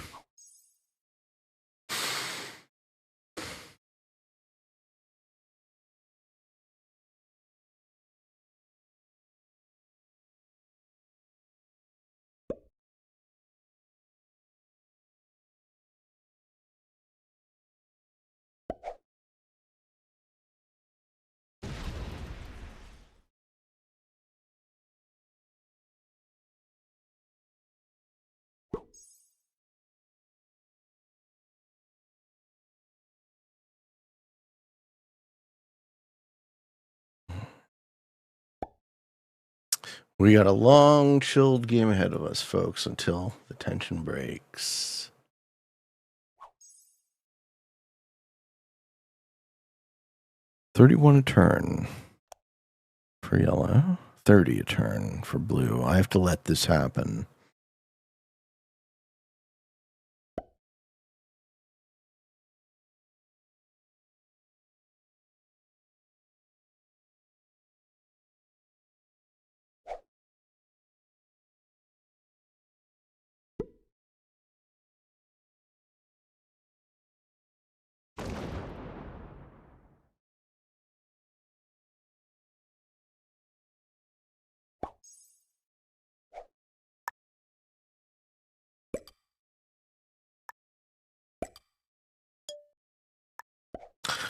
We got a long, chilled game ahead of us, folks, until the tension breaks. $31 a turn for yellow. 30 a turn for blue. I have to let this happen.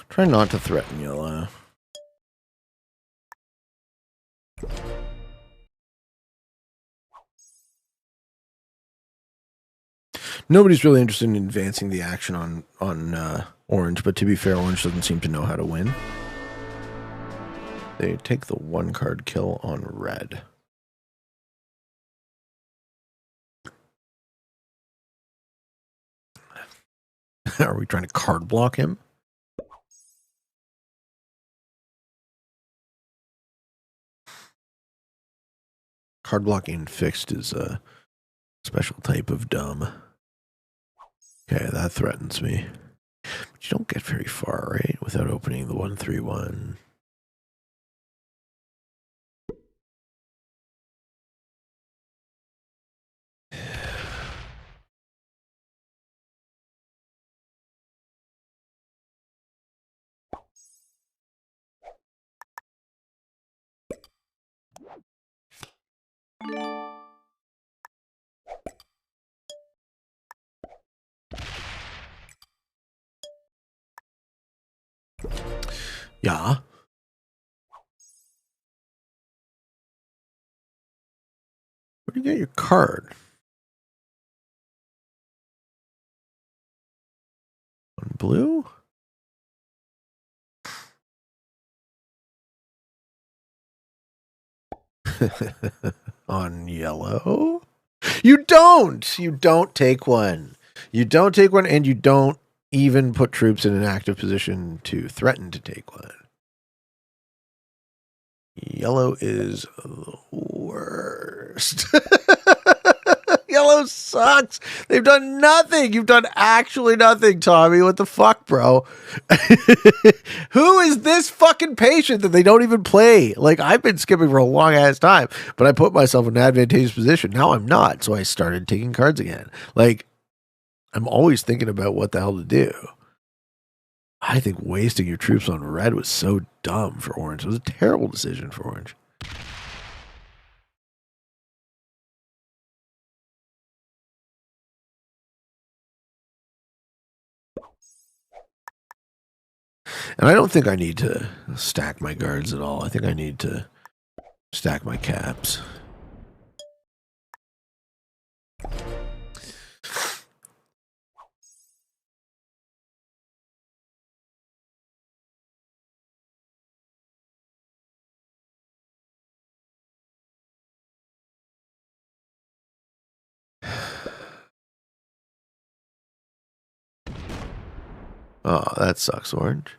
Try not to threaten yellow. Nobody's really interested in advancing the action on orange, but to be fair, orange doesn't seem to know how to win. They take the 1-card kill on red. Are we trying to card block him? Card blocking fixed is a special type of dumb. Okay, that threatens me. But you don't get very far, right? Without opening the 1/3/1. Yeah. Where do you get your card? On blue? On yellow? You don't! You don't take one. You don't take one, and you don't even put troops in an active position to threaten to take one. Yellow is the worst. Yellow sucks. They've done nothing. You've done actually nothing, Tommy. What the fuck, bro? Who is this fucking patient that they don't even play? Like, I've been skipping for a long ass time, but I put myself in an advantageous position. Now I'm not, so I started taking cards again. Like, I'm always thinking about what the hell to do. I think wasting your troops on red was so dumb for orange. It was a terrible decision for orange. And I don't think I need to stack my guards at all. I think I need to stack my caps. Oh, that sucks, orange.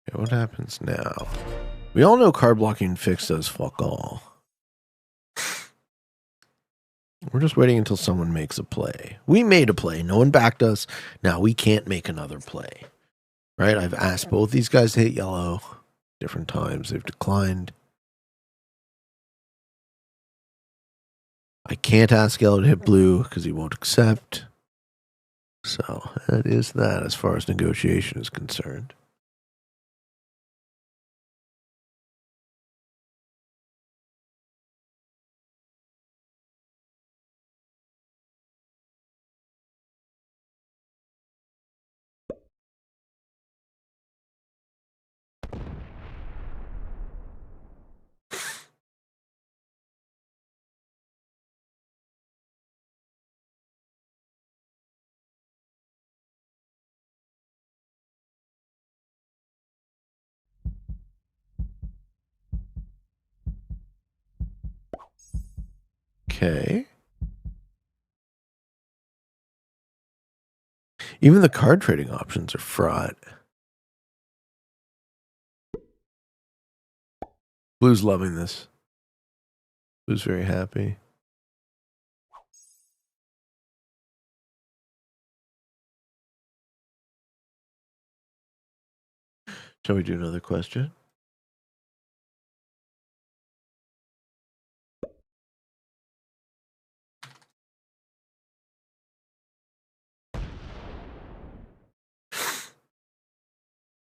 Okay, what happens now? We all know card blocking fixed does fuck all. We're just waiting until someone makes a play. We made a play. No one backed us. Now we can't make another play. Right? I've asked both these guys to hit yellow different times. They've declined. I can't ask yellow to hit blue because he won't accept. So that is that as far as negotiation is concerned. Okay. Even the card trading options are fraught. Blue's loving this. Blue's very happy. Shall we do another question?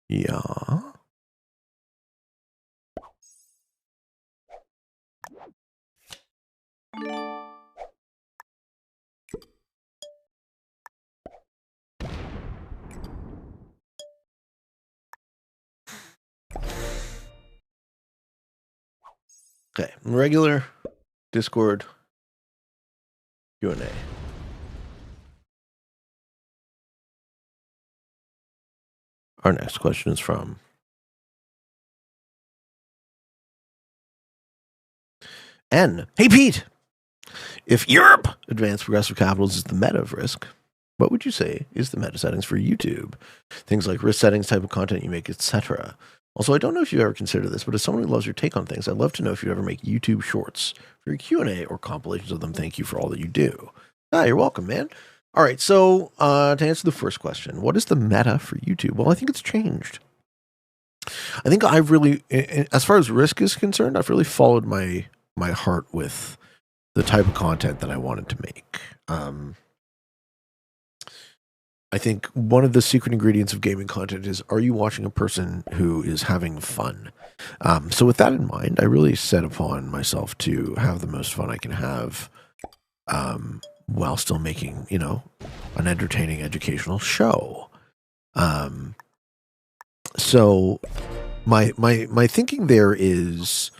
Yeah. Okay. Regular Discord Q&A. Our next question is from N. Hey, Pete. If Europe advanced progressive capitals is the meta of Risk, what would you say is the meta settings for YouTube? Things like risk settings, type of content you make, etc. Also, I don't know if you ever considered this, but as someone who loves your take on things, I'd love to know if you ever make YouTube shorts for your Q&A or compilations of them. Thank you for all that you do. You're welcome, man. All right, so to answer the first question, what is the meta for YouTube? Well, I think it's changed. I think I've really, as far as Risk is concerned, I've really followed my heart with the type of content that I wanted to make. I think one of the secret ingredients of gaming content is, are you watching a person who is having fun? So with that in mind, I really set upon myself to have the most fun I can have while still making, an entertaining educational show. So my thinking there is,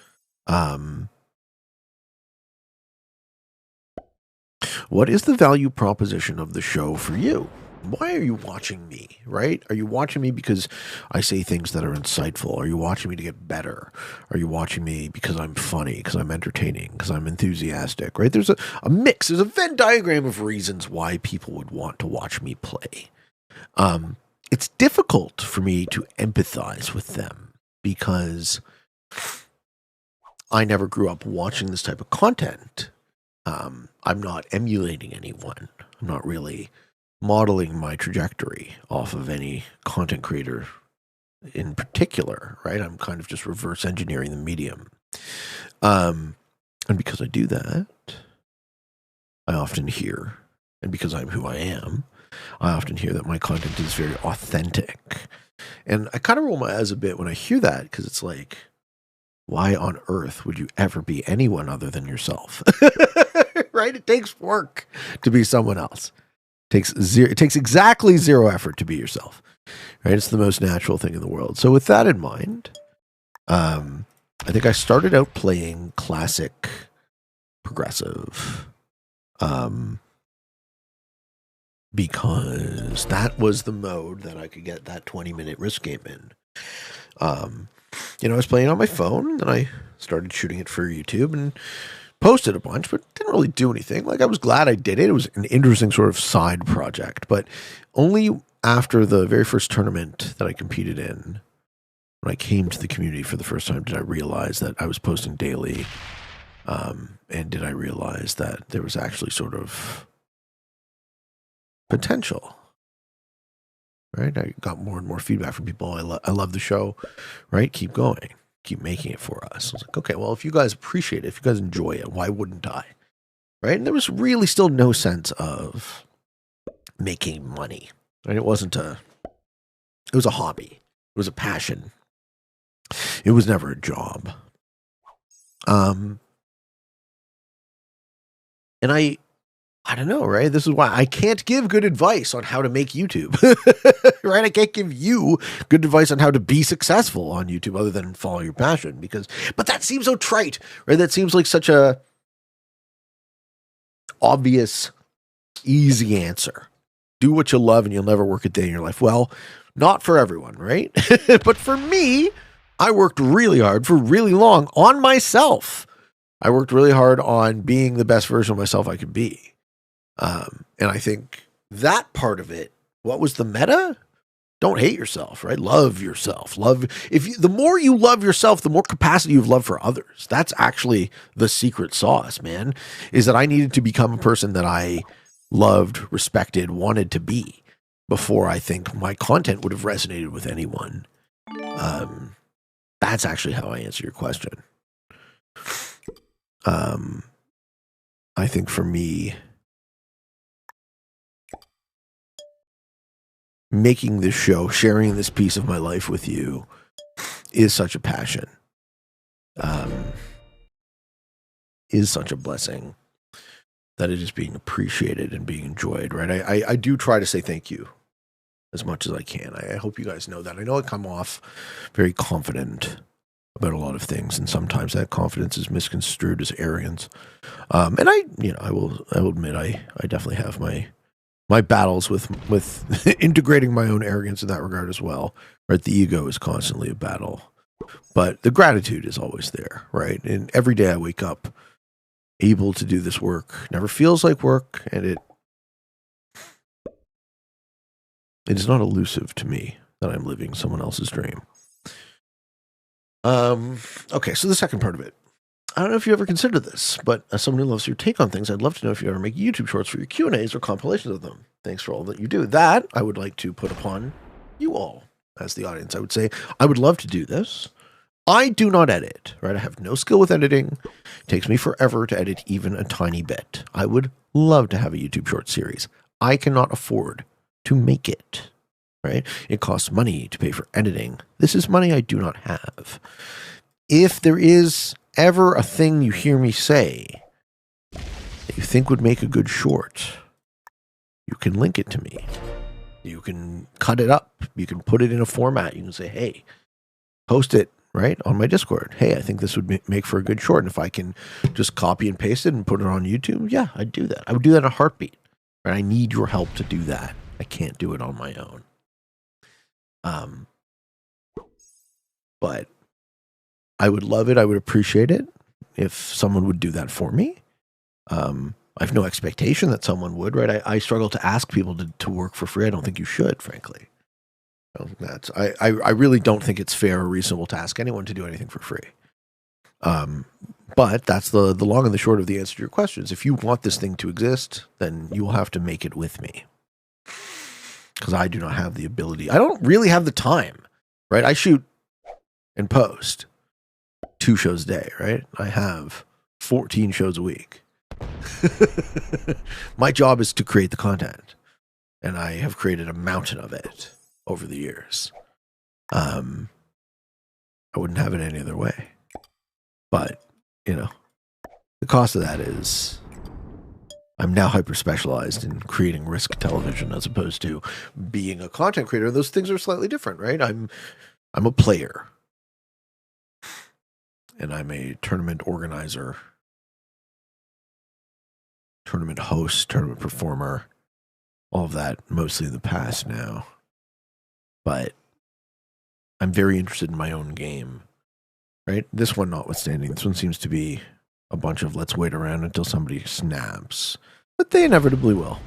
what is the value proposition of the show for you? Why are you watching me, right? Are you watching me because I say things that are insightful? Are you watching me to get better? Are you watching me because I'm funny, because I'm entertaining, because I'm enthusiastic, right? There's a mix. There's a Venn diagram of reasons why people would want to watch me play. It's difficult for me to empathize with them because I never grew up watching this type of content. I'm not emulating anyone. I'm not really modeling my trajectory off of any content creator in particular, right? I'm kind of just reverse engineering the medium. And because I do that, I often hear, and because I'm who I am, I often hear that my content is very authentic. And I kind of roll my eyes a bit when I hear that, because it's like, why on earth would you ever be anyone other than yourself? Right? It takes work to be someone else. It takes exactly zero effort to be yourself. Right? It's the most natural thing in the world. So with that in mind, I think I started out playing classic progressive. Because that was the mode that I could get that 20-minute Risk game in. I was playing on my phone, and I started shooting it for YouTube and posted a bunch, but didn't really do anything. Like, I was glad I did it. It was an interesting sort of side project, but only after the very first tournament that I competed in when I came to the community for the first time, did I realize that I was posting daily? And did I realize that there was actually sort of potential? Right? I got more and more feedback from people. I love the show, right? Keep going. Keep making it for us. I was like, okay, well, if you guys appreciate it, if you guys enjoy it, why wouldn't I? Right? And there was really still no sense of making money. Right? It was a hobby. It was a passion. It was never a job. And I don't know, right? This is why I can't give good advice on how to make YouTube, right? I can't give you good advice on how to be successful on YouTube other than follow your passion but that seems so trite, right? That seems like such a obvious, easy answer. Do what you love and you'll never work a day in your life. Well, not for everyone, right? But for me, I worked really hard for really long on myself. I worked really hard on being the best version of myself I could be. And I think that part of it, what was the meta? Don't hate yourself, right? Love yourself. The more you love yourself, the more capacity you have love for others. That's actually the secret sauce, man, is that I needed to become a person that I loved, respected, wanted to be before I think my content would have resonated with anyone. That's actually how I answer your question. I think for me, making this show, sharing this piece of my life with you is such a passion, is such a blessing that it is being appreciated and being enjoyed, right? I do try to say thank you as much as I can. I hope you guys know that. I know I come off very confident about a lot of things, and sometimes that confidence is misconstrued as arrogance. And I will admit I definitely have my battles with integrating my own arrogance in that regard as well. Right, the ego is constantly a battle, but the gratitude is always there, right? And every day I wake up able to do this work, never feels like work, and it is not elusive to me that I'm living someone else's dream. Okay, so the second part of it. I don't know if you ever considered this, but as someone who loves your take on things, I'd love to know if you ever make YouTube shorts for your Q&As or compilations of them. Thanks for all that you do. That I would like to put upon you all as the audience. I would say I would love to do this. I do not edit, right? I have no skill with editing. It takes me forever to edit even a tiny bit. I would love to have a YouTube short series. I cannot afford to make it, right? It costs money to pay for editing. This is money I do not have. If there is ever a thing you hear me say that you think would make a good short, you can link it to me. You can cut it up. You can put it in a format. You can say, hey, post it, right, on my Discord. Hey, I think this would make for a good short. And if I can just copy and paste it and put it on YouTube, yeah, I'd do that. I would do that in a heartbeat. Right? I need your help to do that. I can't do it on my own. But I would love it. I would appreciate it if someone would do that for me. I have no expectation that someone would, right? I struggle to ask people to work for free. I don't think you should, frankly. I really don't think it's fair or reasonable to ask anyone to do anything for free. But that's the long and the short of the answer to your questions. If you want this thing to exist, then you will have to make it with me. Because I do not have the ability. I don't really have the time, right? I shoot and post 2 shows a day, right? I have 14 shows a week. My job is to create the content, and I have created a mountain of it over the years. I wouldn't have it any other way. But, the cost of that is I'm now hyper specialized in creating risk television as opposed to being a content creator. Those things are slightly different, right? I'm a player. And I'm a tournament organizer, tournament host, tournament performer, all of that mostly in the past now. But I'm very interested in my own game, right? This one notwithstanding, this one seems to be a bunch of let's wait around until somebody snaps. But they inevitably will.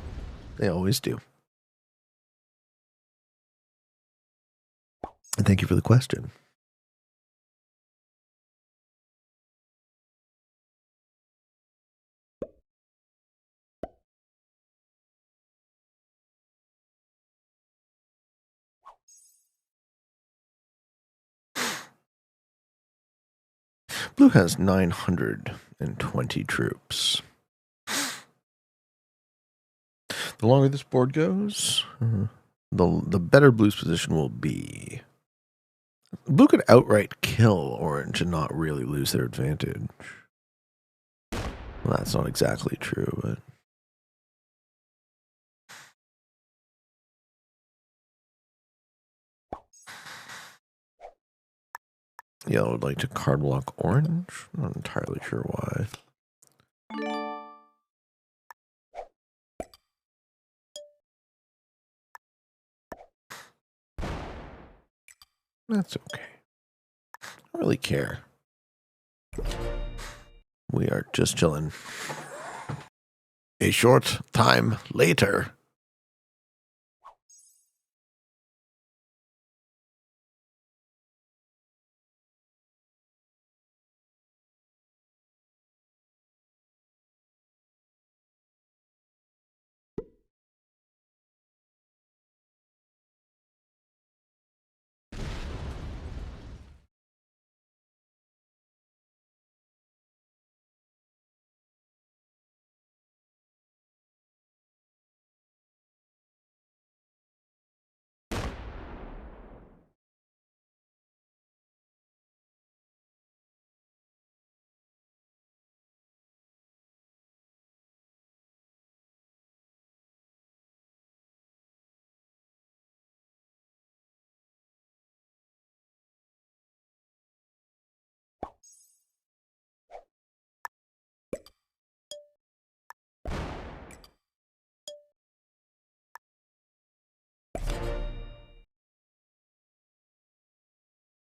They always do. And thank you for the question. Blue has 920 troops. The longer this board goes, the better Blue's position will be. Blue could outright kill Orange and not really lose their advantage. Well, that's not exactly true, but... Yellow would like to card block Orange. I'm not entirely sure why. That's okay. I don't really care. We are just chilling. A short time later.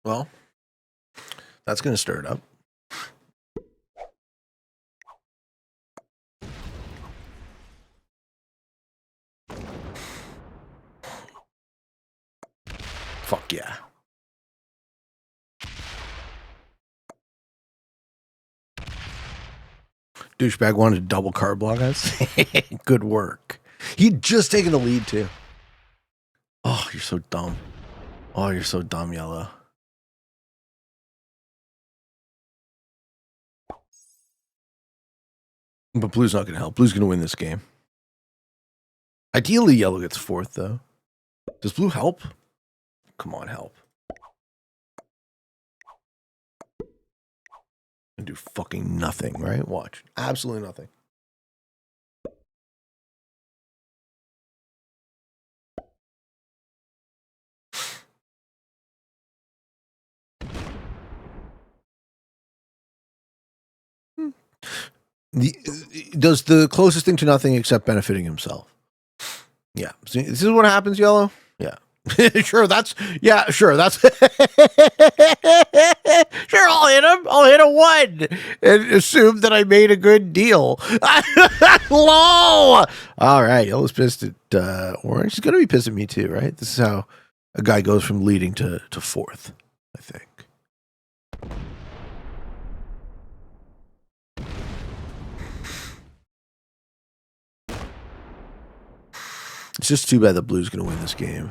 Well, that's going to stir it up. Fuck yeah. Douchebag wanted to double card block us. Good work. He'd just taken the lead, too. Oh, you're so dumb. Oh, you're so dumb, Yellow. But Blue's not going to help. Blue's going to win this game. Ideally, Yellow gets fourth, though. Does Blue help? Come on, help. And do fucking nothing, right? Watch. Absolutely nothing. Does the closest thing to nothing except benefiting himself. Yeah. See, this is what happens, Yellow? Yeah. Sure, that's... Yeah, sure, that's... Sure, I'll hit him. I'll hit a 1 and assume that I made a good deal. Low! All right, Yellow's pissed at Orange. He's going to be pissed at me too, right? This is how a guy goes from leading to fourth, I think. It's just too bad the Blue's going to win this game.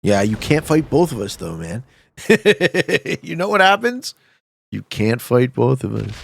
Yeah, you can't fight both of us, though, man. You know what happens? You can't fight both of us.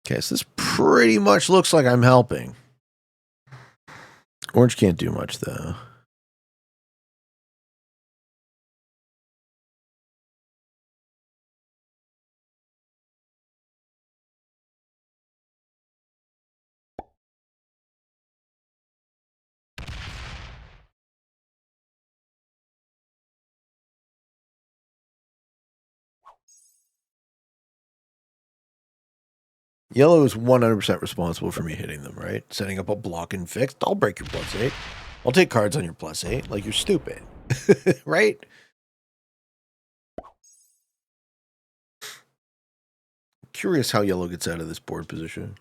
Okay, so this pretty much looks like I'm helping. Orange can't do much, though. Yellow is 100% responsible for me hitting them, right? Setting up a block and fixed. I'll break your +8. I'll take cards on your +8. Like, you're stupid. Right? Curious how yellow gets out of this board position.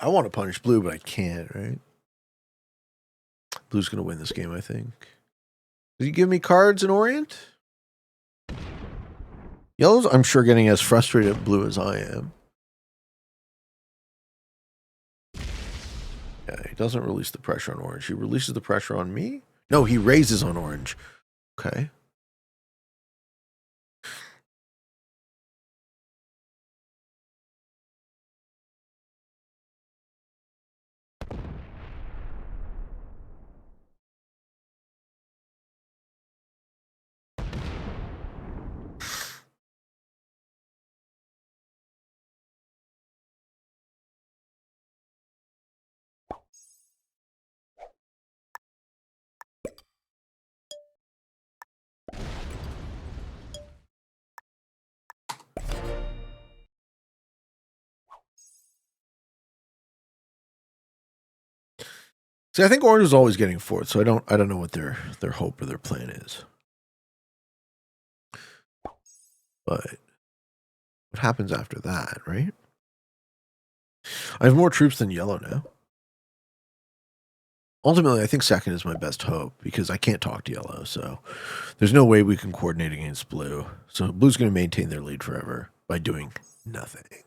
I want to punish blue, but I can't, right? Blue's going to win this game, I think. Did you give me cards in Orient? Yellow's, I'm sure, getting as frustrated at blue as I am. Yeah, he doesn't release the pressure on orange. He releases the pressure on me? No, he raises on orange. Okay. See, I think orange is always getting fourth, so I don't know what their hope or their plan is. But what happens after that, right? I have more troops than yellow now. Ultimately, I think second is my best hope because I can't talk to yellow, so there's no way we can coordinate against blue. So blue's going to maintain their lead forever by doing nothing.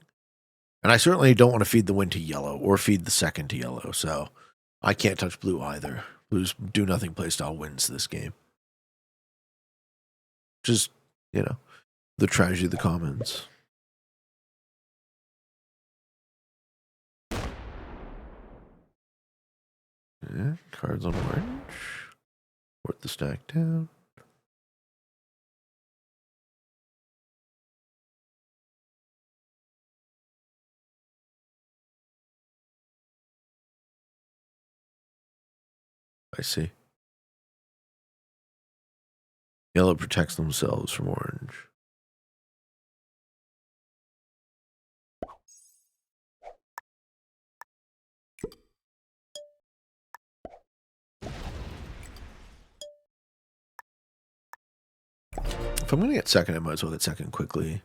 And I certainly don't want to feed the win to yellow or feed the second to yellow, so I can't touch blue either. Blue's do nothing playstyle wins this game. Just, you know, the tragedy of the commons. Yeah, cards on orange. Put the stack down. I see. Yellow protects themselves from orange. If I'm going to get second, I might as well get second quickly.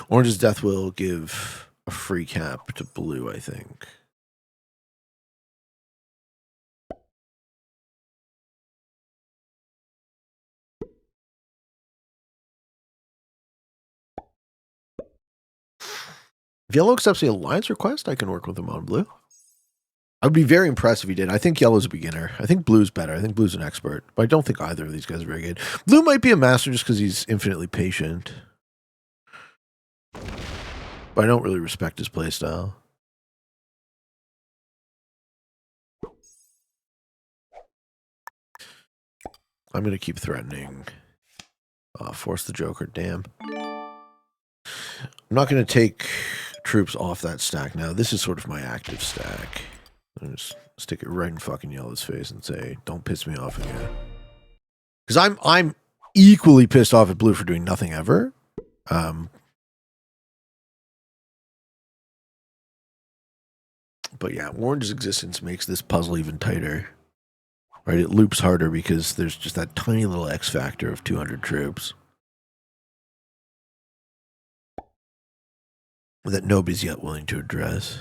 Orange's death will give a free cap to blue, I think. If yellow accepts the alliance request, I can work with him on blue. I would be very impressed if he did. I think yellow's a beginner. I think blue's better. I think blue's an expert. But I don't think either of these guys are very good. Blue might be a master just because he's infinitely patient. But I don't really respect his playstyle. I'm going to keep threatening. Force the Joker, damn. I'm not going to take troops off that stack now. This is sort of my active stack. I'll just stick it right in fucking yellow's face and say, don't piss me off again. Because I'm equally pissed off at blue for doing nothing ever. But yeah, orange's existence makes this puzzle even tighter. Right? It loops harder because there's just that tiny little X factor of 200 troops that nobody's yet willing to address.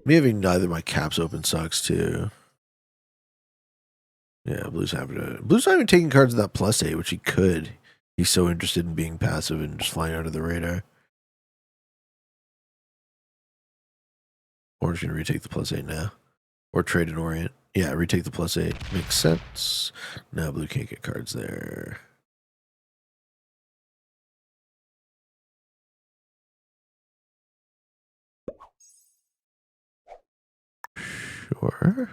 Me having neither of my caps open sucks too. Yeah, blue's happy to. Blue's not even taking cards of that +8, which he could. He's so interested in being passive and just flying under the radar. Orange gonna retake the +8 now. Or trade an Orient. Yeah, retake the +8. Makes sense. Now blue can't get cards there. Sure.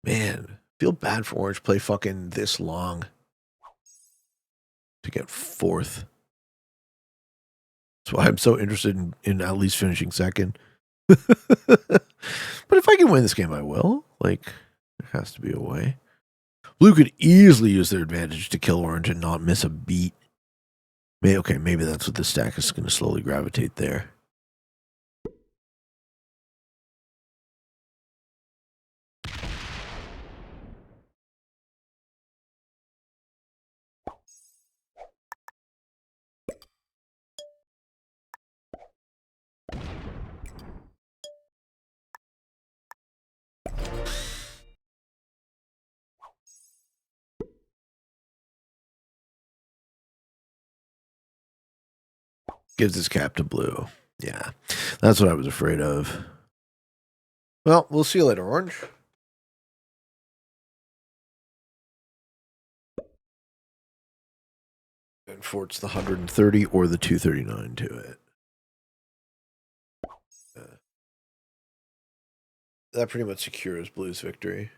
Man, feel bad for Orange play fucking this long to get fourth. That's why I'm so interested in at least finishing second. But if I can win this game, I will. Like, there has to be a way. Blue could easily use their advantage to kill Orange and not miss a beat. Okay, maybe that's what the stack is going to slowly gravitate there. Gives his cap to Blue. Yeah, that's what I was afraid of. Well, we'll see you later, Orange. And forts the 130 or the 239 to it. That pretty much secures Blue's victory.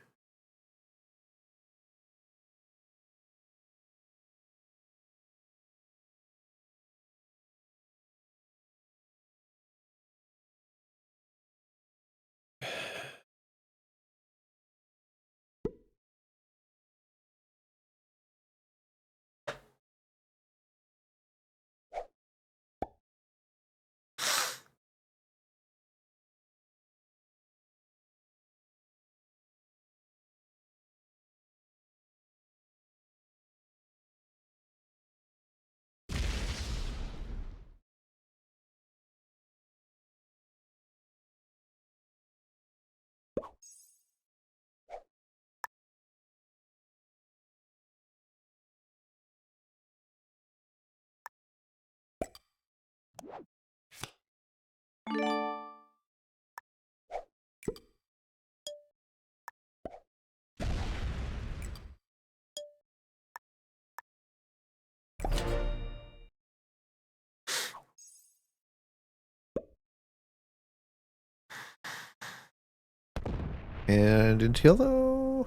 And into yellow.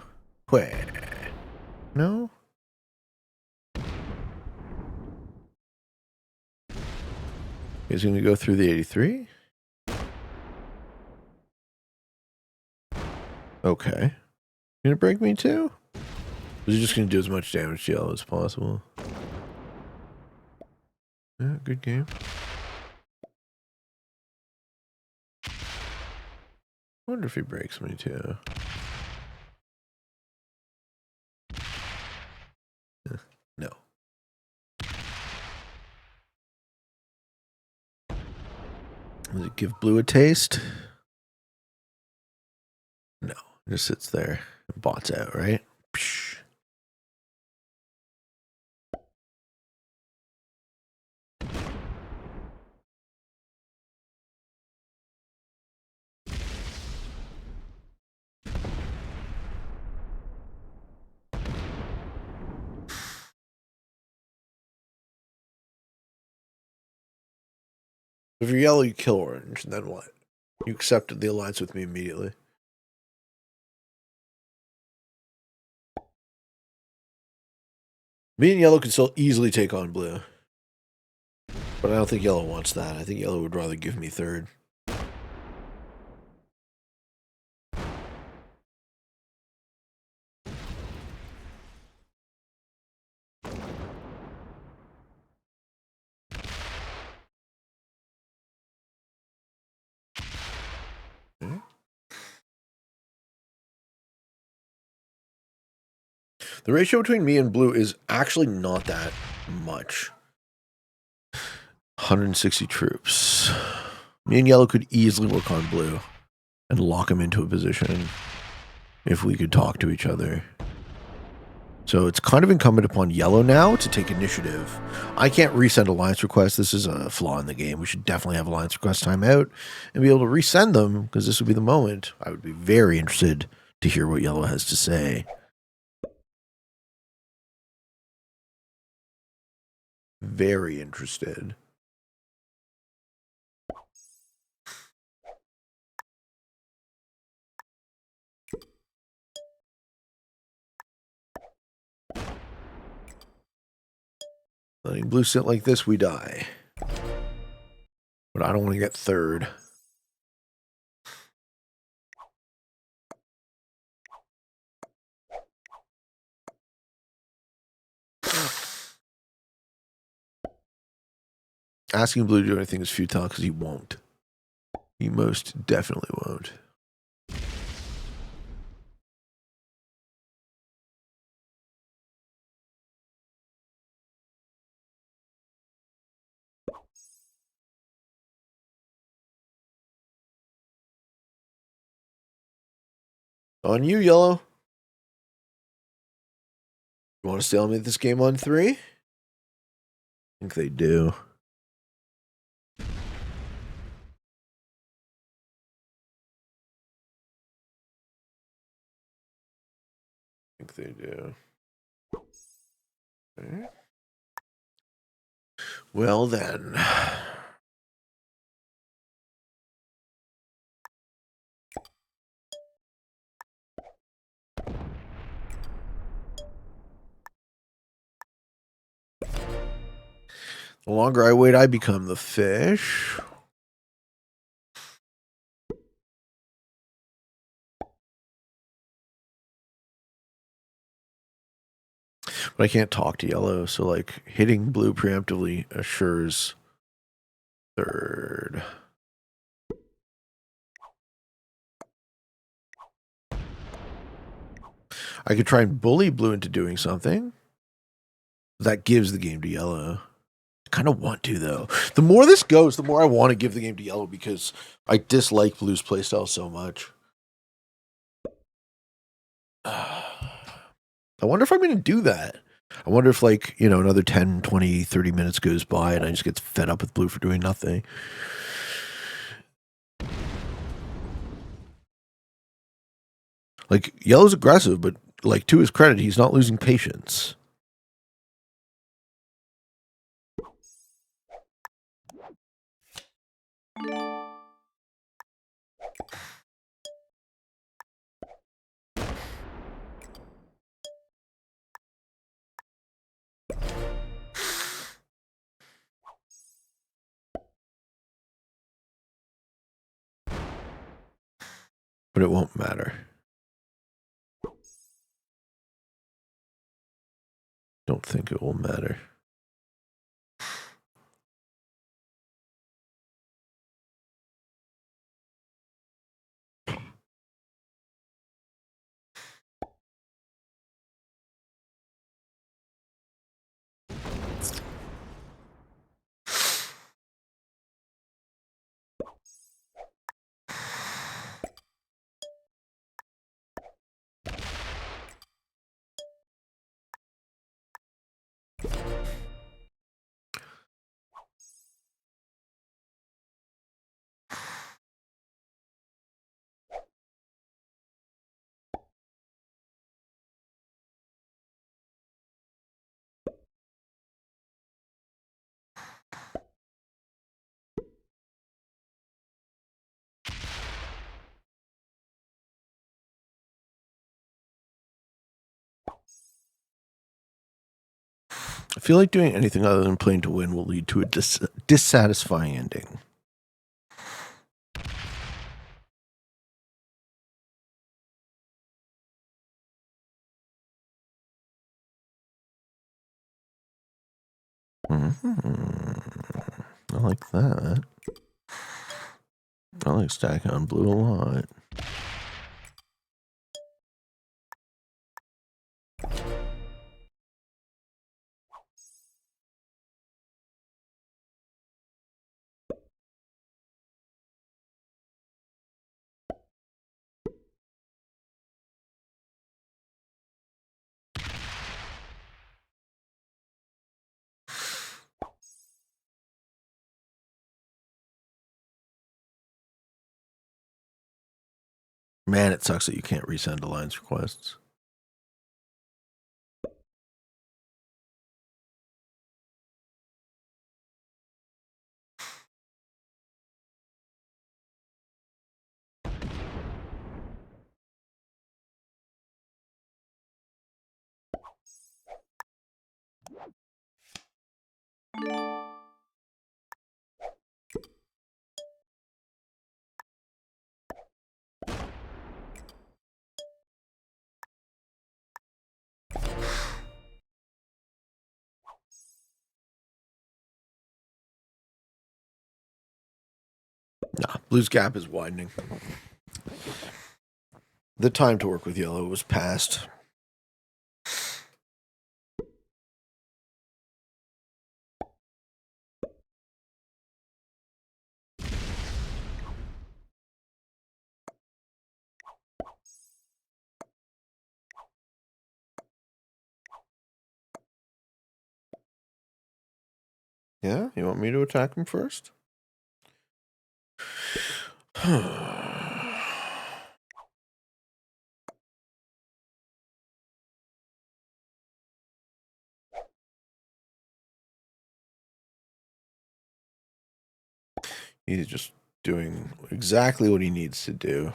Where? No? He's going to go through the 83. Okay. Gonna break me too? Or is he just going to do as much damage to yellow as possible? Yeah, good game. I wonder if he breaks me too. No. Does it give Blue a taste? No. It just sits there. Bots out, right? Psh. If you're yellow, you kill orange, and then what? You accepted the alliance with me immediately. Me and yellow can still easily take on blue. But I don't think yellow wants that. I think yellow would rather give me third. Okay. The ratio between me and blue is actually not that much. 160 troops. Me and yellow could easily work on blue and lock him into a position if we could talk to each other. So it's kind of incumbent upon yellow now to take initiative. I can't resend alliance requests. This is a flaw in the game. We should definitely have alliance request timeout and be able to resend them because this would be the moment. I would be very interested to hear what yellow has to say. Very interested. Letting blue sit like this, we die. But I don't want to get third. Asking blue to do anything is futile because he won't. He most definitely won't. On you, yellow. You want to stalemate this game on 3? I think they do. I think they do. Okay. Well then. The longer I wait, I become the fish. But I can't talk to yellow, so like hitting blue preemptively assures third. I could try and bully blue into doing something. That gives the game to yellow. I kind of want to, though. The more this goes, the more I want to give the game to yellow because I dislike blue's playstyle so much. I wonder if I'm going to do that. I wonder if, like, you know, another 10, 20, 30 minutes goes by and I just get fed up with blue for doing nothing. Like, yellow's aggressive, but, like, to his credit, he's not losing patience. But it won't matter. Don't think it will matter. I feel like doing anything other than playing to win will lead to a dissatisfying ending. I like that. I like stacking on blue a lot. Man, it sucks that you can't resend alliance requests. Nah, blue's gap is widening. The time to work with yellow was past. Yeah, you want me to attack him first? He's just doing exactly what he needs to do.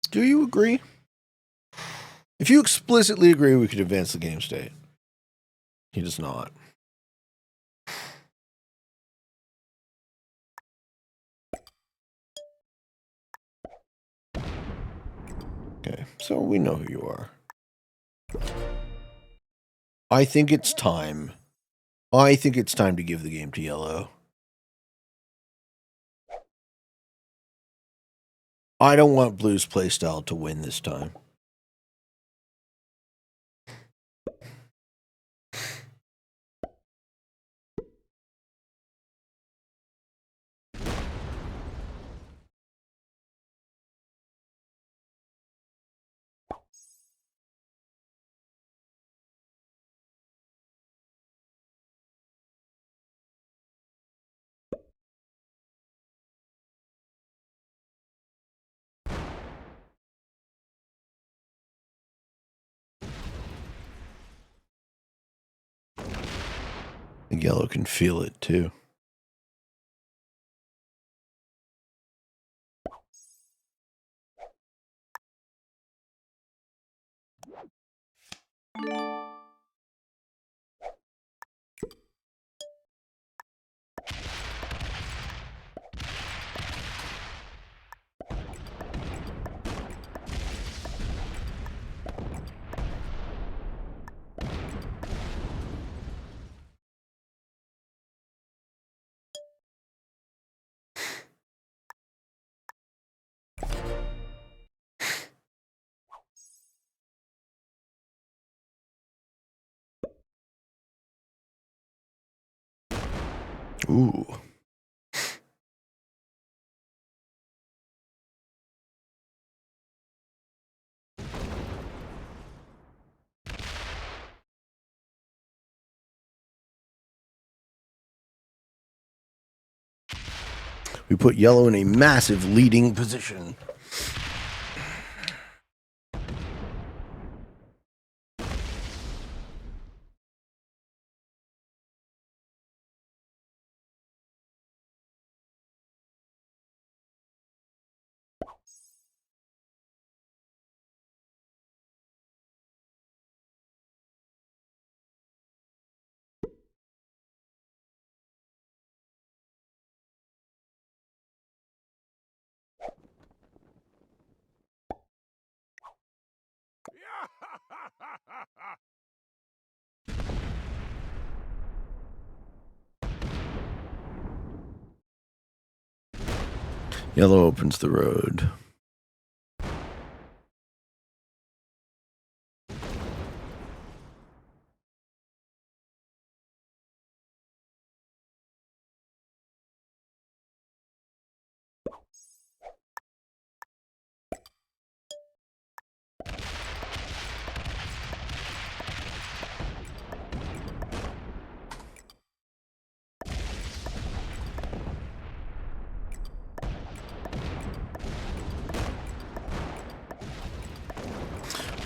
Do you agree? If you explicitly agree, we could advance the game state. He does not. Okay, so we know who you are. I think it's time. I think it's time to give the game to yellow. I don't want blue's playstyle to win this time. The yellow can feel it too. Ooh. We put yellow in a massive leading position. Yellow opens the road.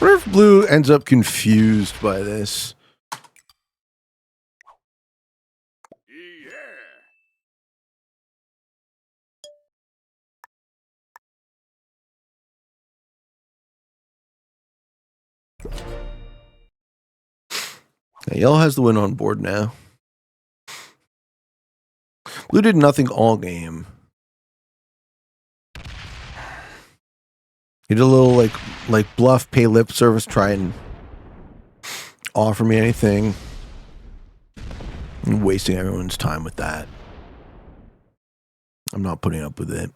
What if blue ends up confused by this? Yeah, yellow has the win on board now. Blue did nothing all game. He did a little like bluff, pay lip service, try and offer me anything. I'm wasting everyone's time with that. I'm not putting up with it.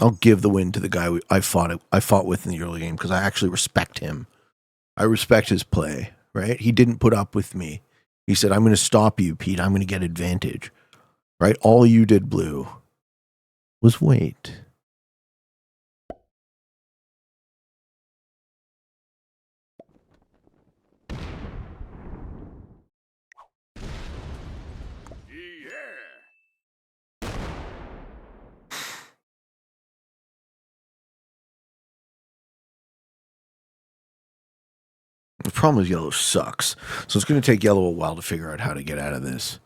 I'll give the win to the guy I fought with in the early game because I actually respect him. I respect his play, right? He didn't put up with me. He said, I'm going to stop you, Pete. I'm going to get advantage, right? All you did, blue, was wait. The problem is yellow sucks. So it's going to take yellow a while to figure out how to get out of this.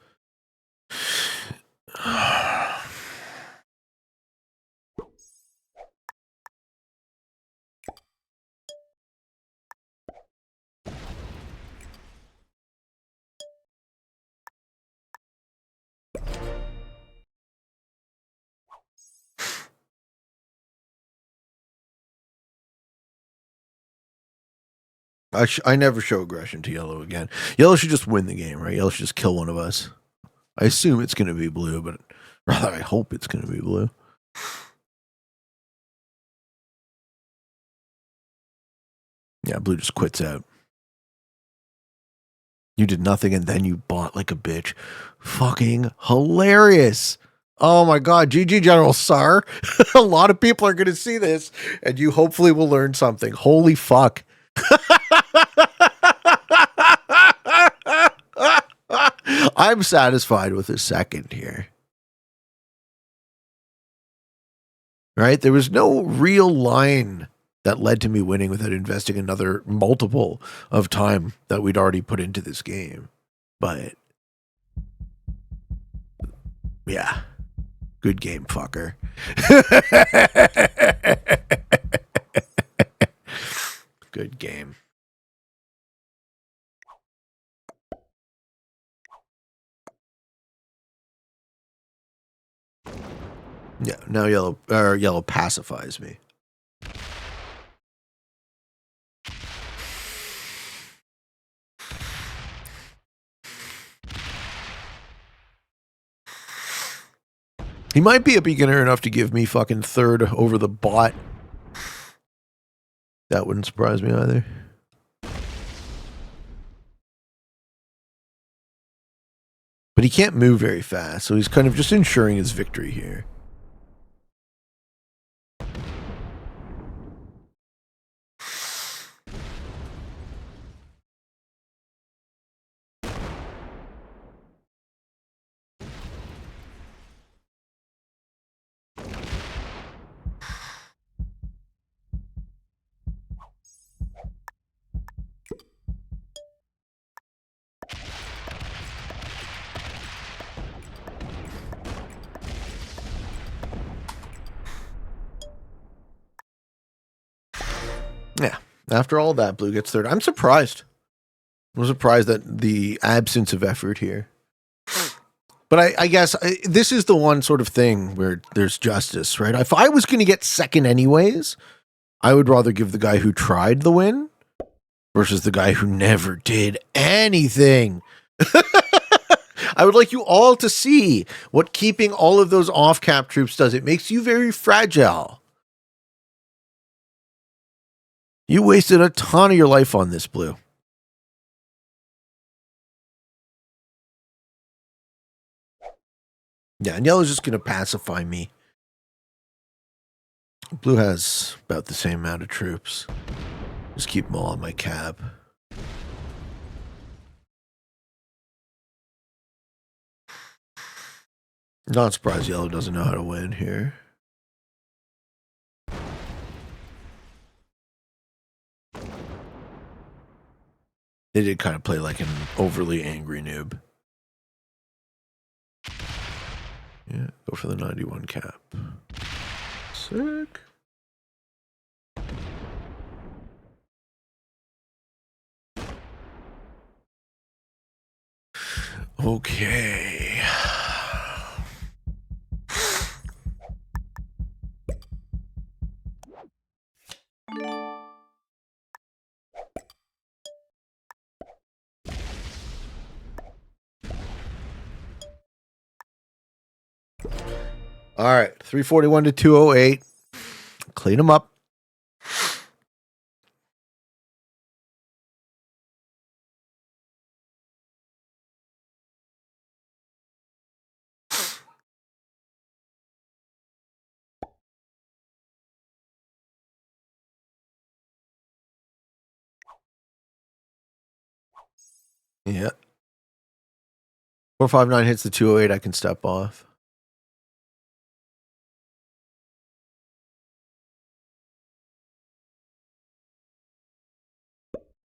I never show aggression to yellow again. Yellow should just win the game, right? Yellow should just kill one of us. I assume it's going to be blue, but rather I hope it's going to be blue. Yeah, blue just quits out. You did nothing and then you bought like a bitch. Fucking hilarious. Oh my God, GG General Sar. A lot of people are going to see this and you hopefully will learn something. Holy fuck. I'm satisfied with a second here. Right? There was no real line that led to me winning without investing another multiple of time that we'd already put into this game. But yeah, good game, fucker. Good game. Yeah, now yellow pacifies me. He might be a beginner enough to give me fucking third over the bot. That wouldn't surprise me either. But he can't move very fast, so he's kind of just ensuring his victory here. Yeah. After all that, blue gets third. I'm surprised. I'm surprised at the absence of effort here. But I guess this is the one sort of thing where there's justice, right? If I was going to get second anyways, I would rather give the guy who tried the win versus the guy who never did anything. I would like you all to see what keeping all of those off-cap troops does. It makes you very fragile. You wasted a ton of your life on this, blue. Yeah, and yellow's just going to pacify me. Blue has about the same amount of troops. Just keep them all on my cab. Not surprised yellow doesn't know how to win here. They did kind of play like an overly angry noob. Yeah, go for the 91 cap. Sick. Okay. All right, 341 to 208. Clean them up. Yeah. 459 hits the 208. I can step off.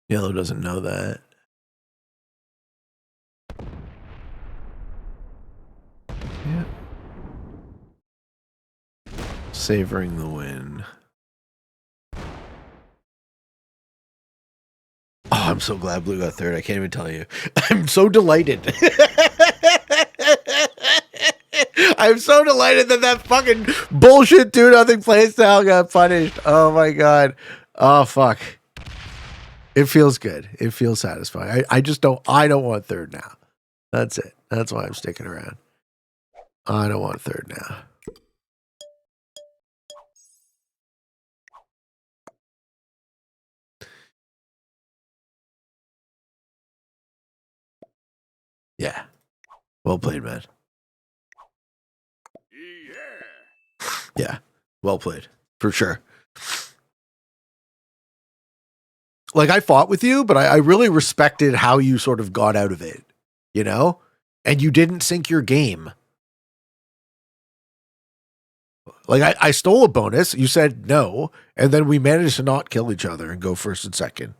Yellow doesn't know that. Yeah. Savoring the win. Oh, I'm so glad blue got third. I can't even tell you. I'm so delighted. I'm so delighted that fucking bullshit 2-0 playstyle got punished. Oh my god. Oh fuck. It feels good. It feels satisfying. I just don't. I don't want third now. That's it. That's why I'm sticking around. I don't want third now. Yeah. Well played, man. Yeah. Well played. For sure. Like, I fought with you, but I really respected how you sort of got out of it, you know? And you didn't sink your game. Like, I stole a bonus. You said no. And then we managed to not kill each other and go first and second.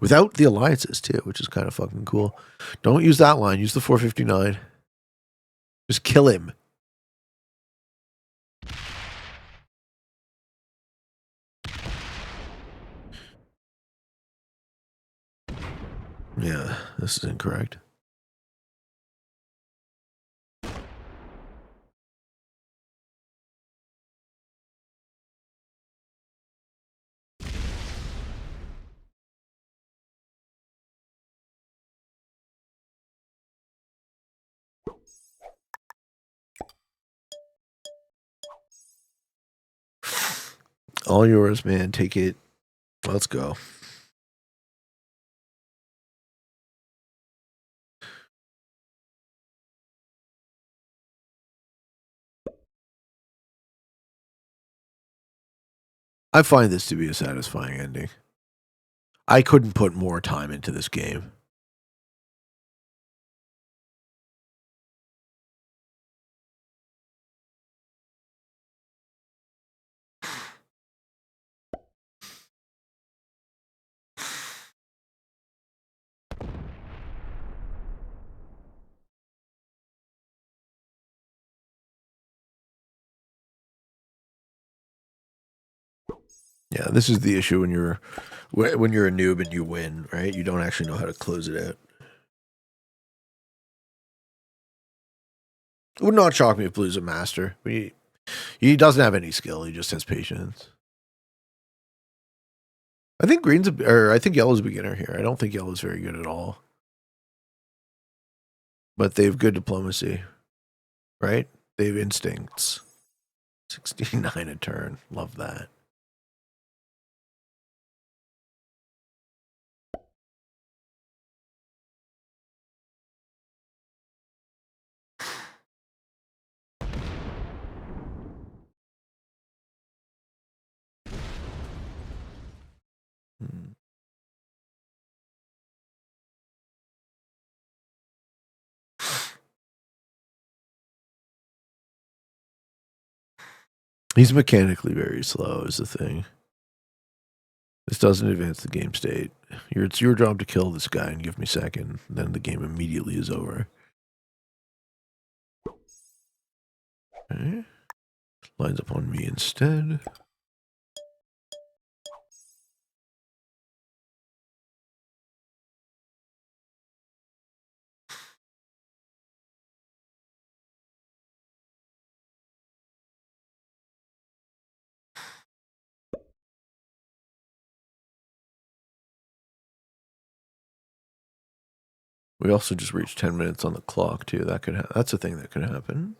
Without the alliances, too, which is kind of fucking cool. Don't use that line. Use the 459. Just kill him. Yeah, this is incorrect. All yours, man. Take it. Let's go. I find this to be a satisfying ending. I couldn't put more time into this game. Yeah, this is the issue when you're a noob and you win, right? You don't actually know how to close it out. It would not shock me if Blue's a master. He doesn't have any skill. He just has patience. I think I think yellow's a beginner here. I don't think yellow's very good at all. But they have good diplomacy, right? They have instincts. 69 a turn. Love that. He's mechanically very slow is the thing. This doesn't advance the game state. It's your job to kill this guy and give me second. Then the game immediately is over. Okay. Lines up on me instead. We also just reached 10 minutes on the clock, too. That could that's a thing that could happen.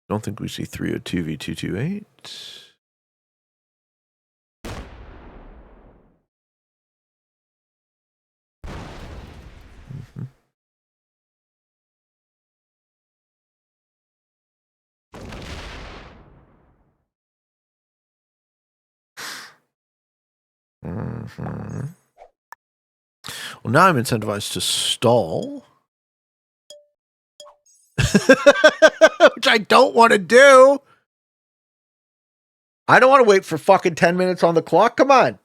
Don't think we see 302v228. Well, now I'm incentivized to stall. Which I don't want to do. I don't want to wait for fucking 10 minutes on the clock. Come on.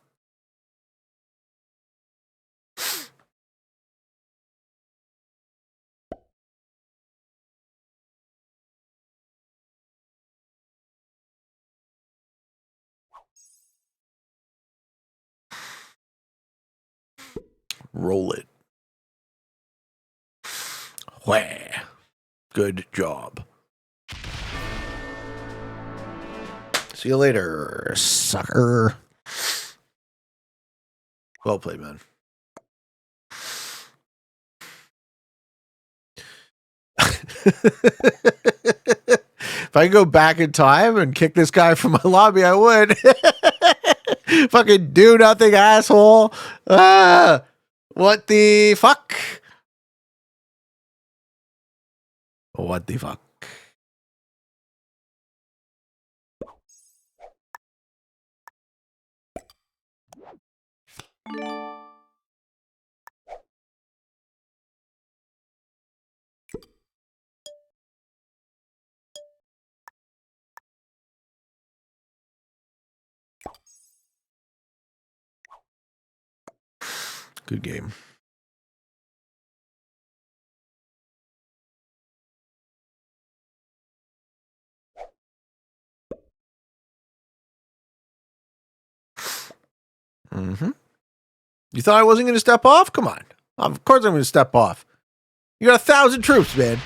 Roll it. Wah. Good job. See you later, sucker. Well played, man. If I could go back in time and kick this guy from my lobby, I would. Fucking do nothing, asshole. What the fuck? What the fuck? Good game. You thought I wasn't going to step off? Come on. Of course I'm going to step off. You got 1,000 troops, man.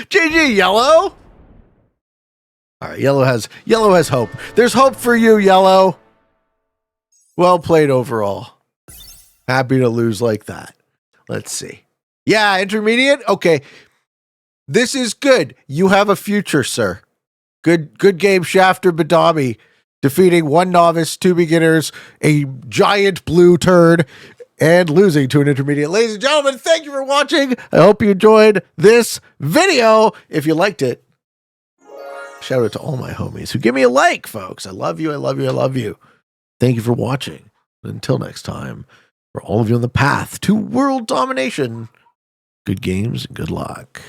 GG, Yellow. All right, Yellow has hope. There's hope for you, Yellow. Well played overall. Happy to lose like that. Let's see. Yeah, intermediate? Okay. This is good. You have a future, sir. Good game, Shafter Badami. Defeating 1 novice, 2 beginners, a giant blue turd, and losing to an intermediate. Ladies and gentlemen, thank you for watching. I hope you enjoyed this video. If you liked it, shout out to all my homies who give me a like, folks. I love you. I love you. I love you. Thank you for watching. Until next time, for all of you on the path to world domination, good games and good luck.